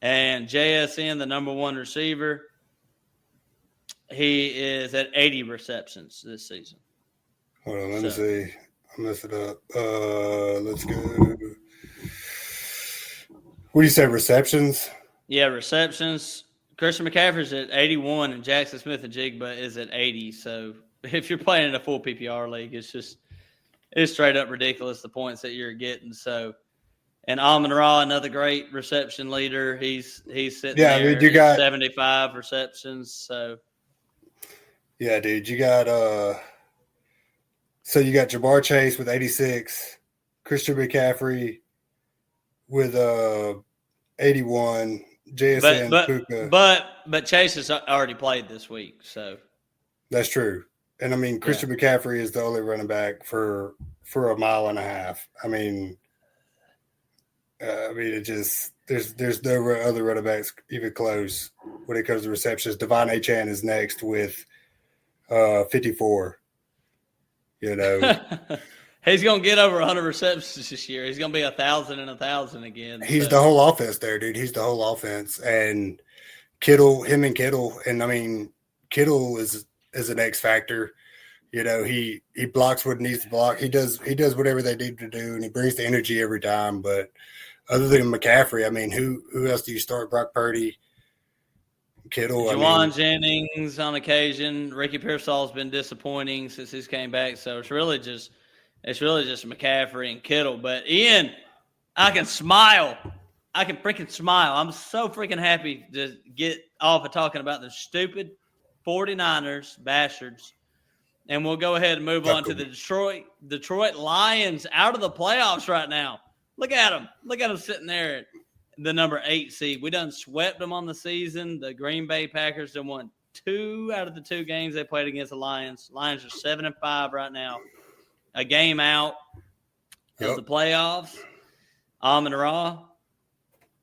And JSN, the number 1 receiver, he is at 80 receptions this season. Hold on, let me see. I messed it up. Let's go. What do you say, receptions? Yeah, receptions. Christian McCaffrey's at 81, and Jackson Smith-Njigba is at 80. So if you're playing in a full PPR league, it's straight up ridiculous, the points that you're getting. So, and Amon-Ra, another great reception leader, he's sitting there. Dude, you got 75 receptions. So, yeah, dude, you got so you got Jamar Chase with 86, Christian McCaffrey with 81, JSN, Puka. But Chase has already played this week, so that's true. And I mean, Christian McCaffrey is the only running back for a mile and a half. I mean, it just there's no other running backs even close when it comes to receptions. Devon Achane is next with 54. You know, He's going to get over 100 receptions this year. He's going to be 1,000 and 1,000 again. He's the whole offense there, dude. He's the whole offense. And Kittle, and I mean, Kittle is an X factor. You know, he blocks what needs to block. He does whatever they need to do, and he brings the energy every time. But other than McCaffrey, I mean, who else do you start? Brock Purdy, Kittle, Juwan Jennings on occasion. Ricky Pearsall's been disappointing since he's came back, so it's really just McCaffrey and Kittle. But Ian, I can smile. I can freaking smile. I'm so freaking happy to get off of talking about the stupid 49ers bastards. And we'll go ahead and move on to the Detroit Lions out of the playoffs right now. Look at them. Look at them sitting there at the number 8 seed. We done swept them on the season. The Green Bay Packers have won 2 out of the 2 games they played against the Lions. Lions are 7-5 right now. A game out of the playoffs. Amon-Ra.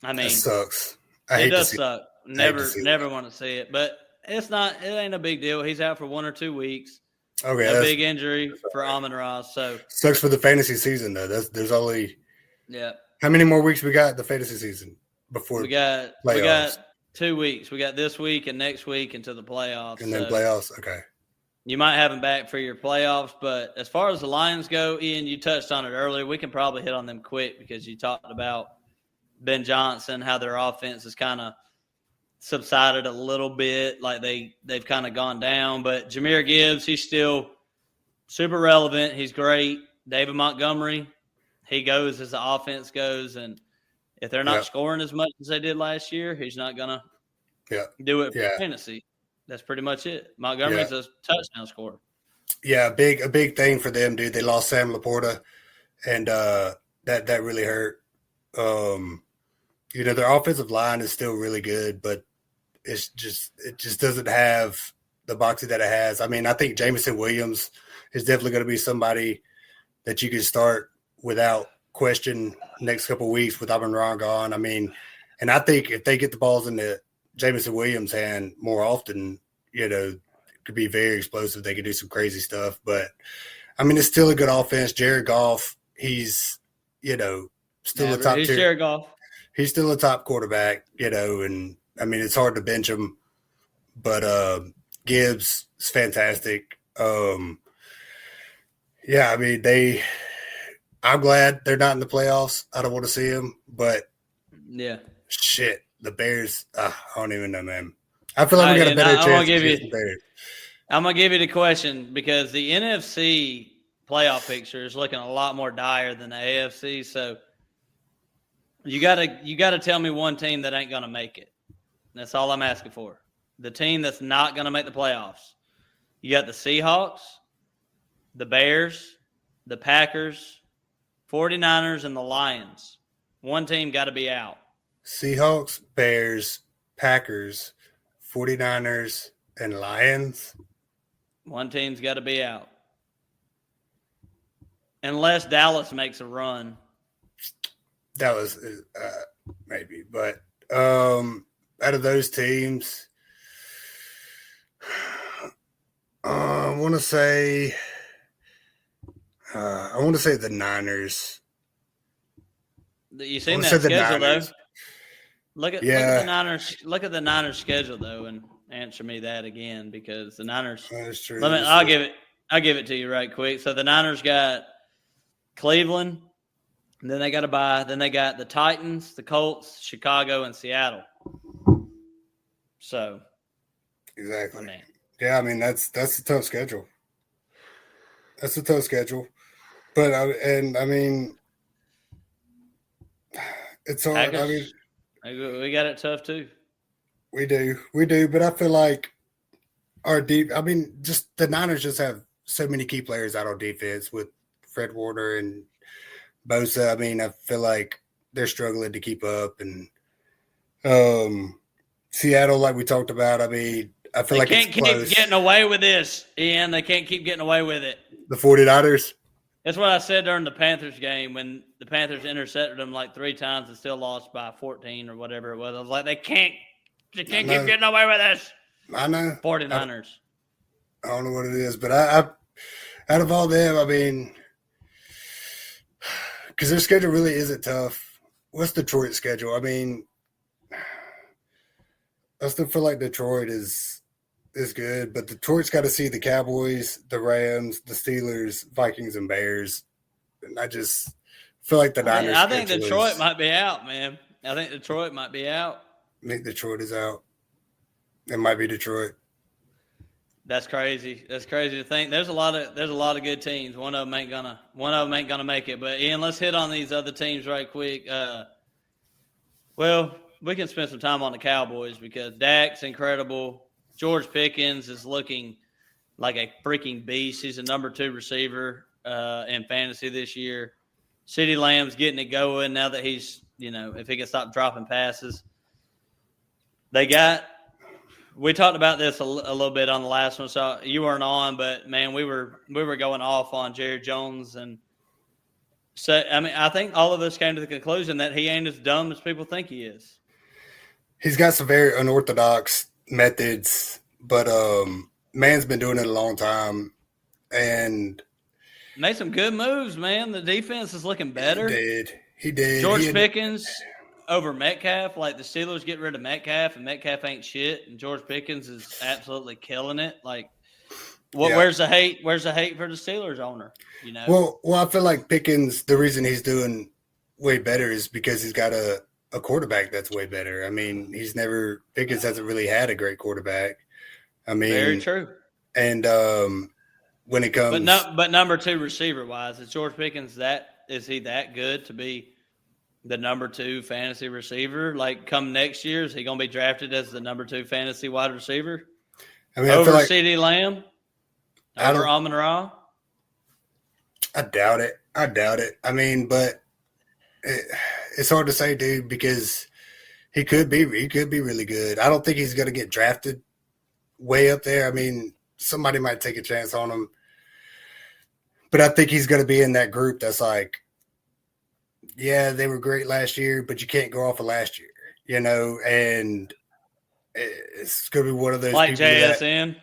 I mean, that sucks. It does suck. Never want to see it. But it ain't a big deal. He's out for 1 or 2 weeks. Okay, a big injury for Amon-Ra. So sucks for the fantasy season though. There's only How many more weeks we got the fantasy season before we got playoffs? We got 2 weeks. We got this week and next week until the playoffs. And then playoffs. Okay. You might have him back for your playoffs, but as far as the Lions go, Ian, you touched on it earlier. We can probably hit on them quick because you talked about Ben Johnson, how their offense has kind of subsided a little bit, like they've kind of gone down. But Jahmyr Gibbs, he's still super relevant. He's great. David Montgomery, he goes as the offense goes. And if they're not scoring as much as they did last year, he's not going to do it for fantasy. That's pretty much it. Montgomery's a touchdown scorer. Yeah, a big thing for them, dude. They lost Sam Laporta, and that really hurt. You know, their offensive line is still really good, but it just doesn't have the boxing that it has. I mean, I think Jameson Williams is definitely going to be somebody that you can start without question next couple of weeks with Amon-Ra gone. I mean, and I think if they get the balls in the Jameson Williams' hand more often, you know, it could be very explosive. They could do some crazy stuff. But, I mean, it's still a good offense. Jared Goff, he's, you know, still a top tier. Jared Goff. He's still a top quarterback, you know, and, I mean, it's hard to bench him. But Gibbs is fantastic. I mean, I'm glad they're not in the playoffs. I don't want to see them. But, shit. The Bears, I don't even know, man. I feel like we got a better chance against the Bears. I'm going to give you the question because the NFC playoff picture is looking a lot more dire than the AFC. So you got to tell me one team that ain't going to make it. That's all I'm asking for. The team that's not going to make the playoffs. You got the Seahawks, the Bears, the Packers, 49ers, and the Lions. One team got to be out. Seahawks, Bears, Packers, 49ers, and Lions. One team's got to be out. Unless Dallas makes a run. That was maybe. But out of those teams, I want to say the Niners. You seen that schedule, though? Look at the Niners. Look at the Niners schedule though, and answer me that again because the Niners. That's true. I'll give it to you right quick. So the Niners got Cleveland, and then they got to bye. Then they got the Titans, the Colts, Chicago, and Seattle. So exactly. I mean that's a tough schedule. That's a tough schedule, but I mean it's hard. Packers. I mean. We got it tough too. We do, but I feel like just the Niners just have so many key players out on defense with Fred Warner and Bosa. I mean, I feel like they're struggling to keep up, and Seattle, like we talked about. I mean, I feel like they can't keep getting away with this, Ian. They can't keep getting away with it. The 49ers. That's what I said during the Panthers game when the Panthers intercepted them like 3 times and still lost by 14 or whatever it was. I was like, they can't keep getting away with this. I know. 49ers. I don't know what it is, but I out of all them, I mean, because their schedule really isn't tough. What's Detroit's schedule? I mean, I still feel like Detroit is good, but Detroit's got to see the Cowboys, the Rams, the Steelers, Vikings, and Bears. And I just feel like the Niners. I think Detroit might be out, man. I think Detroit might be out. I think Detroit is out. It might be Detroit. That's crazy. That's crazy to think. There's a lot of good teams. One of them ain't gonna make it. But Ian, let's hit on these other teams right quick. Well, we can spend some time on the Cowboys because Dak's incredible. George Pickens is looking like a freaking beast. He's a number 2 receiver in fantasy this year. CeeDee Lamb's getting it going now that he's, if he can stop dropping passes. We talked about this a little bit on the last one, so you weren't on, but man, we were going off on Jerry Jones, and so I think all of us came to the conclusion that he ain't as dumb as people think he is. He's got some very unorthodox methods, but man's been doing it a long time, and made some good moves, man. The defense is looking better. He did. George Pickens over Metcalf, like the Steelers get rid of Metcalf, and Metcalf ain't shit, and George Pickens is absolutely killing it. Like, where's the hate? Where's the hate for the Steelers owner? Well, I feel like Pickens. The reason he's doing way better is because he's got a quarterback that's way better. I mean, Pickens hasn't really had a great quarterback. I mean, very true. And when it comes, but number 2 receiver wise, is George Pickens is he that good to be the number 2 fantasy receiver? Like, come next year, is he going to be drafted as the number 2 fantasy wide receiver? I mean, over like CeeDee Lamb? Over Amon-Ra? I doubt it. I mean, but it's hard to say, dude, because he could be really good. I don't think he's going to get drafted way up there. I mean, somebody might take a chance on him, but I think he's going to be in that group that's like, yeah, they were great last year, but you can't go off of last year, and it's going to be one of those like people JSN.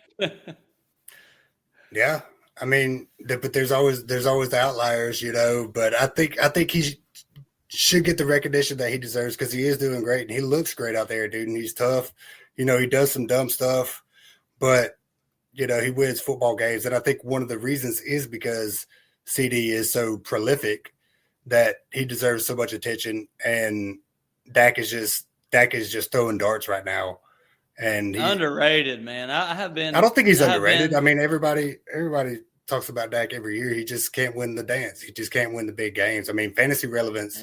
Yeah. I mean, but there's always the outliers, but I think he should get the recognition that he deserves because he is doing great and he looks great out there, dude. And he's tough. He does some dumb stuff, but he wins football games. And I think one of the reasons is because CD is so prolific that he deserves so much attention. And Dak is just throwing darts right now. And underrated, man. I don't think he's underrated. I mean, everybody talks about Dak every year. He just can't win the dance. He just can't win the big games. I mean, fantasy relevance,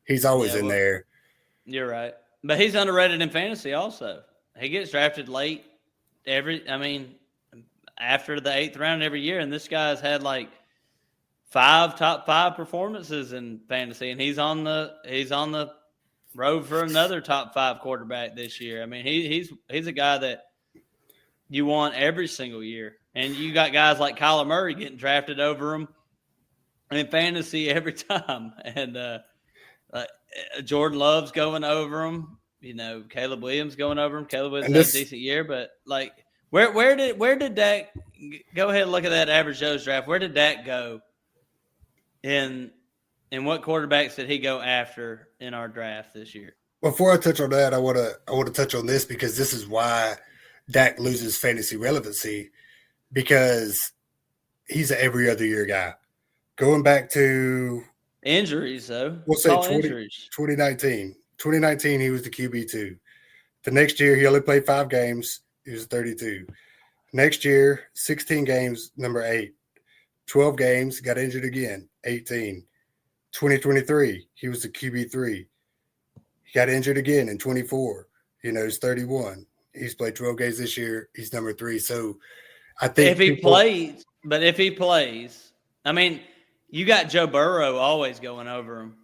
he's always in there. You're right. But he's underrated in fantasy also. He gets drafted late after the 8th round every year, and this guy's had like 5 top 5 performances in fantasy, and he's on the road for another top 5 quarterback this year. I mean, he's a guy that you want every single year. And you got guys like Kyler Murray getting drafted over him in fantasy every time. And Jordan Love's going over him. Caleb Williams going over him. Caleb Williams had a decent year. But, like, where did Dak – go ahead and look at that Average Joe's draft. Where did Dak go in what quarterbacks did he go after in our draft this year? Before I touch on that, I want to touch on this because this is why Dak loses fantasy relevancy. Because he's an every other year guy. Going back to injuries, though. We'll say 2019. 2019, he was the QB2. The next year, he only played 5 games. He was 32. Next year, 16 games, number 8. 12 games, got injured again, 18. 2023, he was the QB3. He got injured again in 24. He's 31. He's played 12 games this year. He's number 3. So, I think if he plays, I mean, you got Joe Burrow always going over him.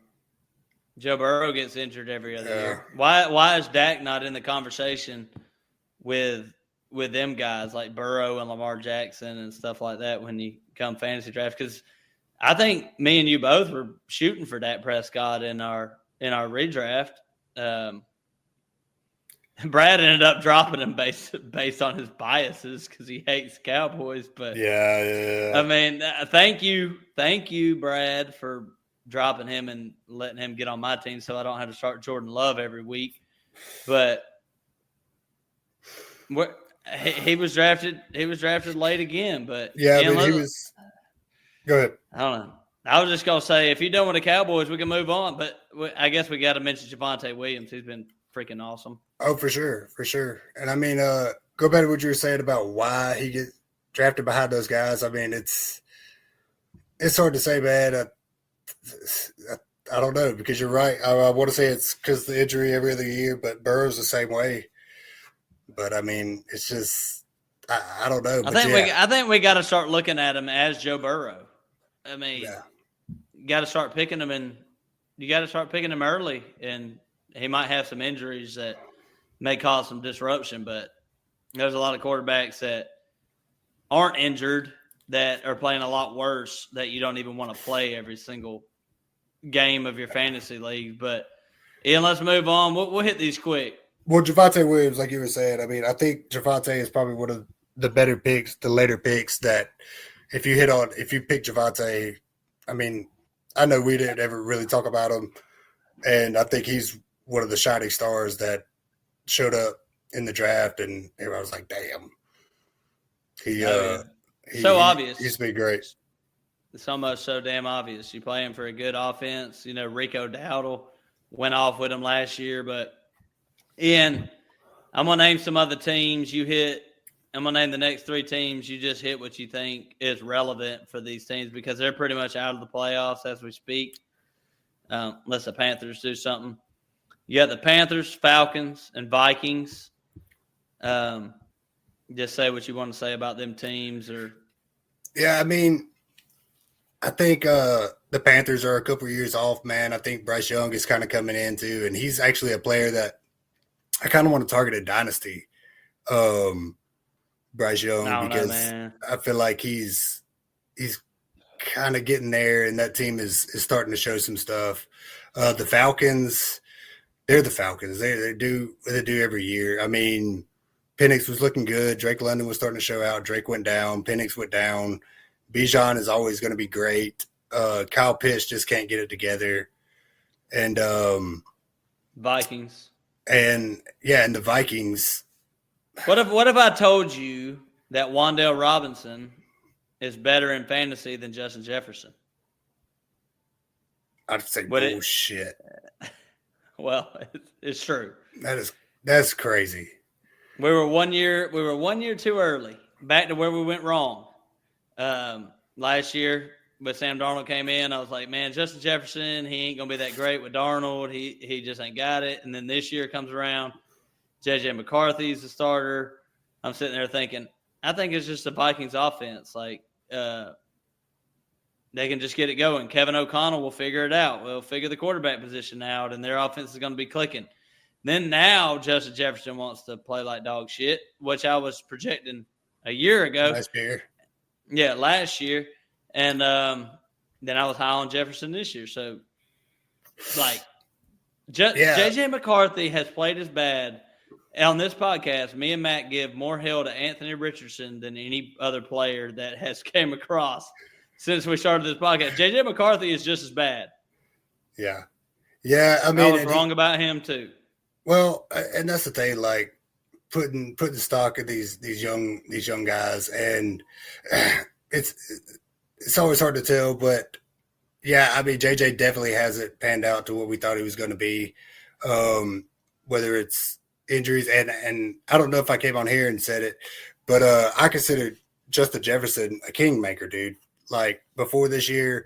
Joe Burrow gets injured every other year. Why is Dak not in the conversation with them guys like Burrow and Lamar Jackson and stuff like that when you come fantasy draft? Because I think me and you both were shooting for Dak Prescott in our redraft. Brad ended up dropping him based on his biases because he hates Cowboys. But yeah. I mean, thank you, Brad, for dropping him and letting him get on my team so I don't have to start Jordan Love every week. But he was drafted late again. But yeah, I mean, he was. Go ahead. I don't know. I was just gonna say, if you're done with the Cowboys, we can move on. But I guess we got to mention Javonte Williams. He's been freaking awesome. Oh, for sure. And I mean, go back to what you were saying about why he gets drafted behind those guys. I mean, it's hard to say, man. I don't know, because you're right. I want to say it's because of the injury every other year, but Burrow's the same way. But I mean, it's just I don't know. I think we got to start looking at him as Joe Burrow. I mean, you got to start picking him, and you got to start picking him early. And he might have some injuries that may cause some disruption, but there's a lot of quarterbacks that aren't injured that are playing a lot worse that you don't even want to play every single game of your fantasy league. But Ian, let's move on. We'll hit these quick. Well, Javonte Williams, like you were saying, I mean, I think Javonte is probably one of the better picks, the later picks that if you pick Javonte, I mean, I know we didn't ever really talk about him, and I think he's one of the shining stars that showed up in the draft, and I was like, damn. Obvious. He's been great. It's almost so damn obvious. You play him for a good offense. You know, Rico Dowdle went off with him last year, but Ian, I'm going to name some other teams you hit. I'm going to name the next three teams. You just hit what you think is relevant for these teams because they're pretty much out of the playoffs as we speak, unless the Panthers do something. You got the Panthers, Falcons, and Vikings. Just say what you want to say about them teams. Yeah, I mean, I think the Panthers are a couple of years off, man. I think Bryce Young is kind of coming in too, and he's actually a player that I kind of want to target a dynasty. Bryce Young, because I feel like he's kind of getting there, and that team is starting to show some stuff. The Falcons, they're the Falcons. They do what they do every year. I mean, Penix was looking good. Drake London was starting to show out. Drake went down. Penix went down. Bijan is always going to be great. Kyle Pitts just can't get it together. And Vikings. And the Vikings. What if I told you that Wan'Dale Robinson is better in fantasy than Justin Jefferson? I'd say bullshit. Well, it's true. That's crazy. We were 1 year too early. Back to where we went wrong. Last year, when Sam Darnold came in, I was like, man, Justin Jefferson, he ain't gonna be that great with Darnold. He just ain't got it. And then this year comes around, JJ McCarthy's the starter. I'm sitting there thinking, I think it's just the Vikings offense. Like, they can just get it going. Kevin O'Connell will figure it out. We'll figure the quarterback position out, and their offense is going to be clicking. Then now Justin Jefferson wants to play like dog shit, which I was projecting a year ago. Last year. Yeah, last year. And then I was high on Jefferson this year. So, like, JJ McCarthy has played as bad. On this podcast, me and Matt give more hell to Anthony Richardson than any other player that has came across since we started this podcast. JJ McCarthy is just as bad. Yeah. Yeah, I mean, I was wrong about him too. Well, and that's the thing, like putting stock in these young guys, and it's always hard to tell, but yeah, I mean, JJ definitely hasn't panned out to what we thought he was going to be. Whether it's injuries, and I don't know if I came on here and said it, but I consider Justin Jefferson a kingmaker, dude. Like before this year,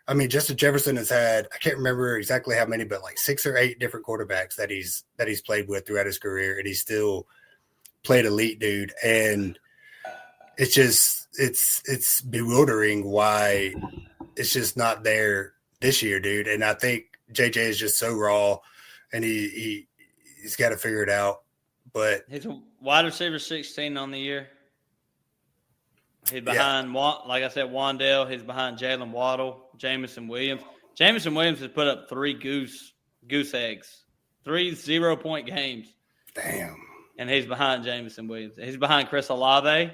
I mean, Justin Jefferson has had, I can't remember exactly how many, but like 6 or 8 different quarterbacks that he's played with throughout his career, and he's still played elite, dude. And it's just it's bewildering why it's just not there this year, dude. And I think JJ is just so raw, and he's got to figure it out. But he's a wide receiver 16 on the year. He's behind, like I said, Wan'Dale. He's behind Jalen Waddle, Jameson Williams. Jameson Williams has put up 3 goose eggs, 3 0-point games. Damn. And he's behind Jameson Williams. He's behind Chris Olave,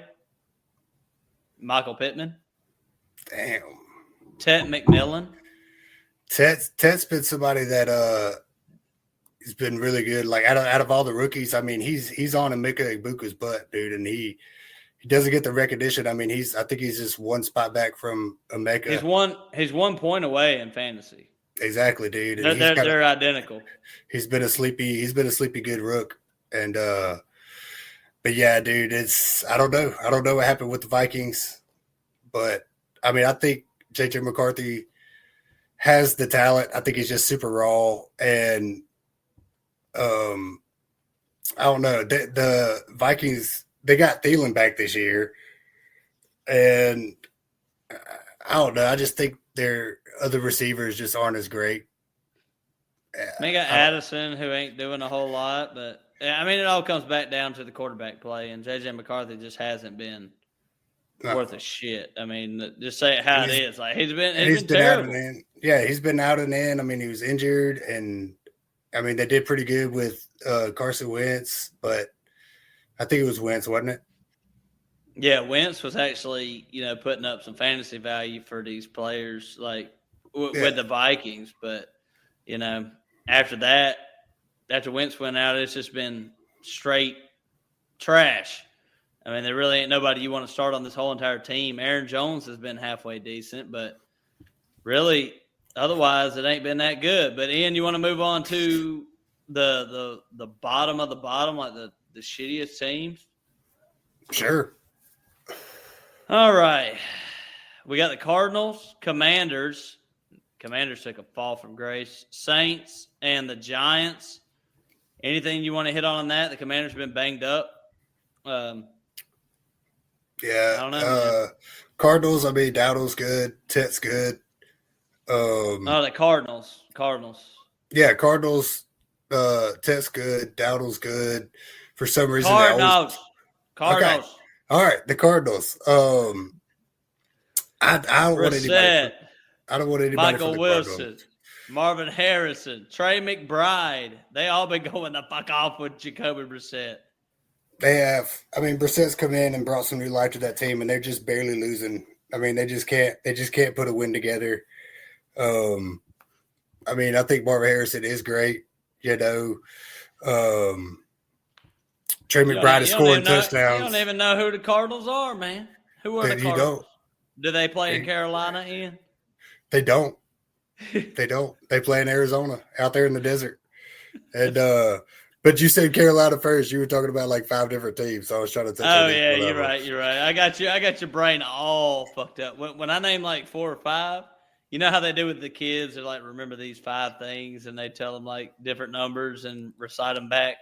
Michael Pittman. Damn. Ted McMillan. Ted's been somebody that has been really good. Like out of all the rookies, I mean, he's on Emeka Egbuka's butt, dude, and he doesn't get the recognition. I mean, I think he's just one spot back from Emeka. He's 1 point away in fantasy. Exactly, dude. And they're identical. He's been a sleepy good rook. And but yeah, dude, I don't know what happened with the Vikings. But I mean, I think JJ McCarthy has the talent. I think he's just super raw. And I don't know. The Vikings, they got Thielen back this year. And I don't know. I just think their other receivers just aren't as great. They got Addison, who ain't doing a whole lot. But, I mean, it all comes back down to the quarterback play. And JJ McCarthy just hasn't been worth a shit. I mean, just say it how it is. Like he's been terrible. Out and in. Yeah, he's been out and in. I mean, he was injured, and I mean they did pretty good with Carson Wentz, but I think it was Wentz, wasn't it? Yeah, Wentz was actually putting up some fantasy value for these players, like with the Vikings. But after that, after Wentz went out, it's just been straight trash. I mean, there really ain't nobody you want to start on this whole entire team. Aaron Jones has been halfway decent, but really, otherwise, it ain't been that good. But Ian, you want to move on to the bottom of the bottom, like the shittiest teams? Sure. All right, we got the Cardinals, Commanders. Commanders took a fall from grace. Saints and the Giants. Anything you want to hit on that? The Commanders have been banged up. Yeah, I don't know. Cardinals. I mean, Dowdle's good. Tet's good. The Cardinals. Yeah, Cardinals. Tet's good. Dowdle's good. For some reason, Cardinals. Okay. All right, the Cardinals. I don't want anybody. I don't want anybody. Michael Wilson, Cardinals. Marvin Harrison, Trey McBride. They all been going the fuck off with Jacoby Brissett. They have. I mean, Brissett's come in and brought some new life to that team, and they're just barely losing. I mean, they just can't put a win together. I mean, I think Marvin Harrison is great. Trey McBride is scoring touchdowns. You don't even know who the Cardinals are, man. Who are the Cardinals? You don't. Do they play in Carolina, Ian? They don't. They don't. They play in Arizona, out there in the desert. And but you said Carolina first. You were talking about like 5 different teams. So I was trying to take. Oh yeah, you're right. I got your brain all fucked up. When I name like 4 or 5, you know how they do with the kids? They're like, remember these 5 things, and they tell them like different numbers and recite them back.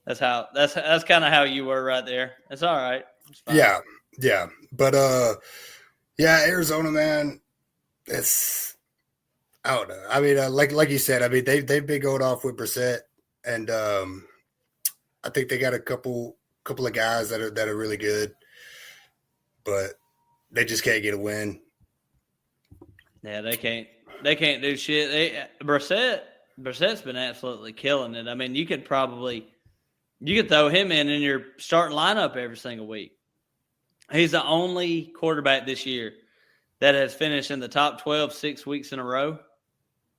That's kind of how you were right there. It's all right. Yeah. But Arizona, man, it's I don't know. I mean, like you said, I mean they've been going off with Brissett. And I think they got a couple of guys that are really good, but they just can't get a win. Yeah, they can't do shit. Brissett's been absolutely killing it. I mean, you could throw him in your starting lineup every single week. He's the only quarterback this year that has finished in the top 12 6 weeks in a row.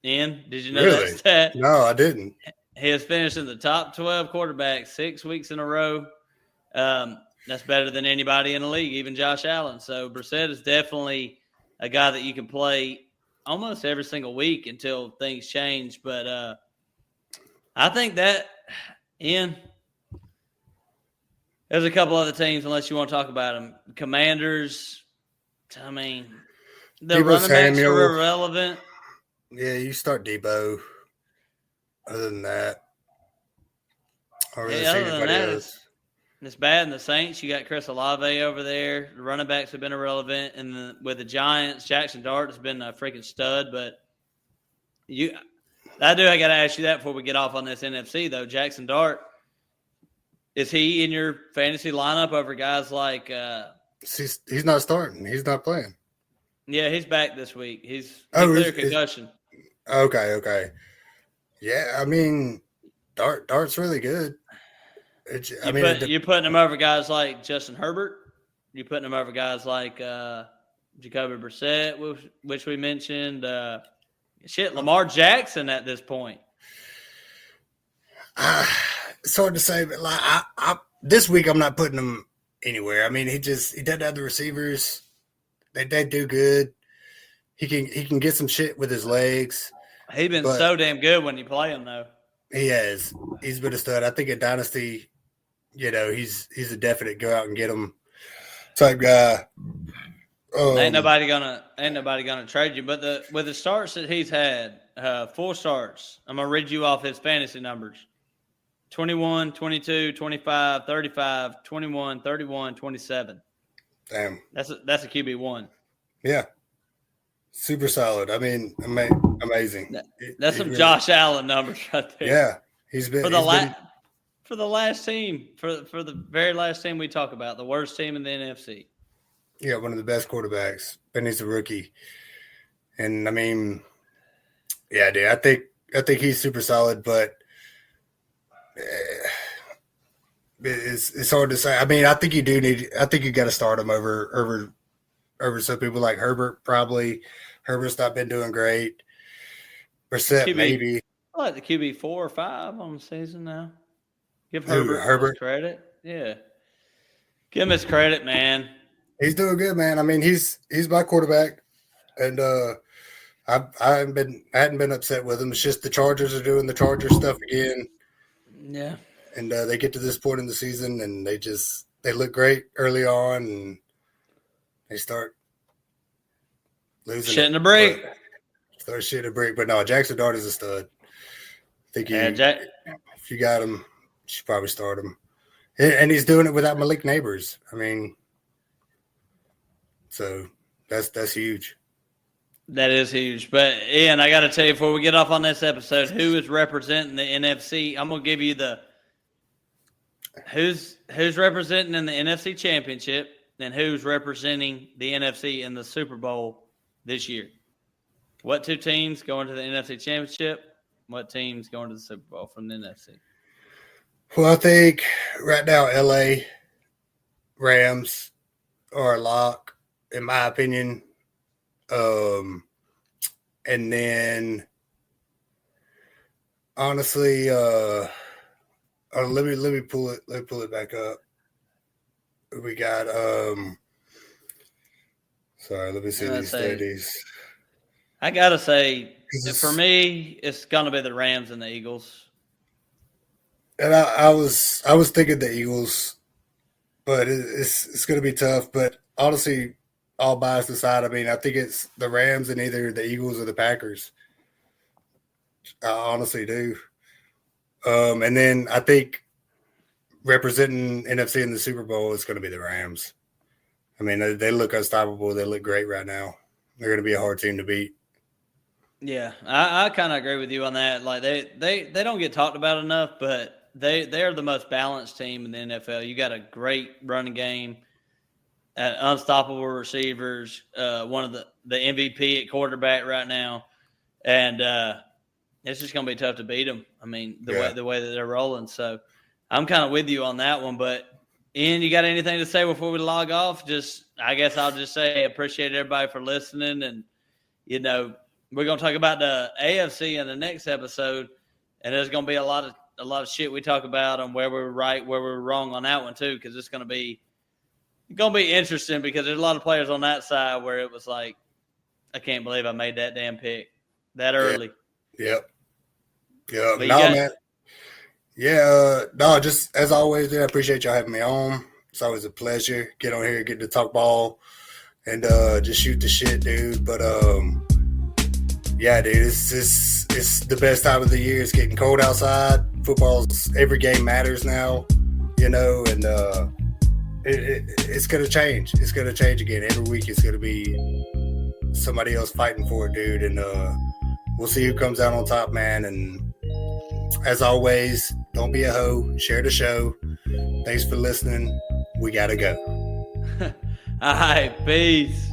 Ian, did you know that stat? No, I didn't. He has finished in the top 12 quarterbacks 6 weeks in a row. That's better than anybody in the league, even Josh Allen. So Brissett is definitely a guy that you can play almost every single week until things change. But I think that, Ian, there's a couple other teams, unless you want to talk about them. Commanders, I mean, the running backs are irrelevant. Yeah, you start Debo. Other than that, it's bad in the Saints. You got Chris Olave over there. The running backs have been irrelevant, and with the Giants, Jackson Dart has been a freaking stud. But I got to ask you that before we get off on this NFC though. Jackson Dart, is he in your fantasy lineup over guys like? He's not starting. He's not playing. Yeah, he's back this week. He's clear concussion. Okay. Yeah, I mean, Dart's really good. You're putting him over guys like Justin Herbert. You're putting him over guys like Jacoby Brissett, which we mentioned. Shit, Lamar Jackson at this point. It's hard to say, but like this week I'm not putting him anywhere. I mean, he doesn't have the receivers. They do good. He can get some shit with his legs. He's been so damn good when you play him, though. He has. He's been a stud. I think in Dynasty, he's a definite go out and get him type guy. Ain't nobody gonna trade you. But with the starts that he's had, 4 starts, I'm gonna read you off his fantasy numbers: 21, 22, 25, 35, 21, 31, 27. Damn. That's a QB1. Yeah. Super solid. I mean, amazing. That's some Josh Allen numbers right there. Yeah, he's been for the last team, for the very last team we talk about, the worst team in the NFC. Yeah, one of the best quarterbacks, and he's a rookie. And I mean, yeah, dude, I think he's super solid, but it's hard to say. I mean, I think you got to start him over some people like Herbert. Probably Herbert's not been doing great. Brissett maybe. I like the QB 4 or 5 on the season now. Give Herbert his credit. Yeah, give him his credit, man. He's doing good, man. I mean, he's my quarterback, and I hadn't been upset with him. It's just the Chargers are doing the Charger stuff again. Yeah, and they get to this point in the season, and they look great early on, and they start losing. Shitting the break. Start shitting the break. But no, Jackson Dart is a stud. I think if you got him, you should probably start him. And he's doing it without Malik Neighbors. I mean, so that's huge. That is huge. But, Ian, I got to tell you, before we get off on this episode, who is representing the NFC? I'm going to give you who's representing in the NFC Championship and who's representing the NFC in the Super Bowl this year. What 2 teams going to the NFC Championship? What teams going to the Super Bowl from the NFC? Well, I think right now LA Rams are a lock, in my opinion. And then honestly, let me pull it back up. We got sorry, let me see these studies. I gotta say, for me, it's gonna be the Rams and the Eagles. And I was thinking the Eagles, but it's gonna be tough. But honestly, all bias aside, I mean, I think it's the Rams and either the Eagles or the Packers. I honestly do. And then I think representing NFC in the Super Bowl is going to be the Rams. I mean, they look unstoppable. They look great right now. They're going to be a hard team to beat. Yeah, I kind of agree with you on that. Like they don't get talked about enough, but they are the most balanced team in the NFL. You got a great running game, unstoppable receivers, one of the MVP at quarterback right now, and it's just going to be tough to beat them. I mean, the way that they're rolling. So I'm kind of with you on that one. But Ian, you got anything to say before we log off? I guess I'll just say appreciate everybody for listening, and we're going to talk about the AFC in the next episode, and there's going to be a lot of shit we talk about on where we were right, where we were wrong on that one too, because it's going to be interesting because there's a lot of players on that side where it was like, I can't believe I made that damn pick that early. Yep. No, man. Yeah, no, just as always, dude, I appreciate y'all having me on. It's always a pleasure. Get on here, get to talk ball, and just shoot the shit, dude. But yeah, dude, it's the best time of the year. It's getting cold outside. Every game matters now, and it's gonna change. It's gonna change again. Every week it's gonna be somebody else fighting for it, dude. And we'll see who comes out on top, man. And as always, don't be a hoe. Share the show. Thanks for listening. We gotta go. All right, peace.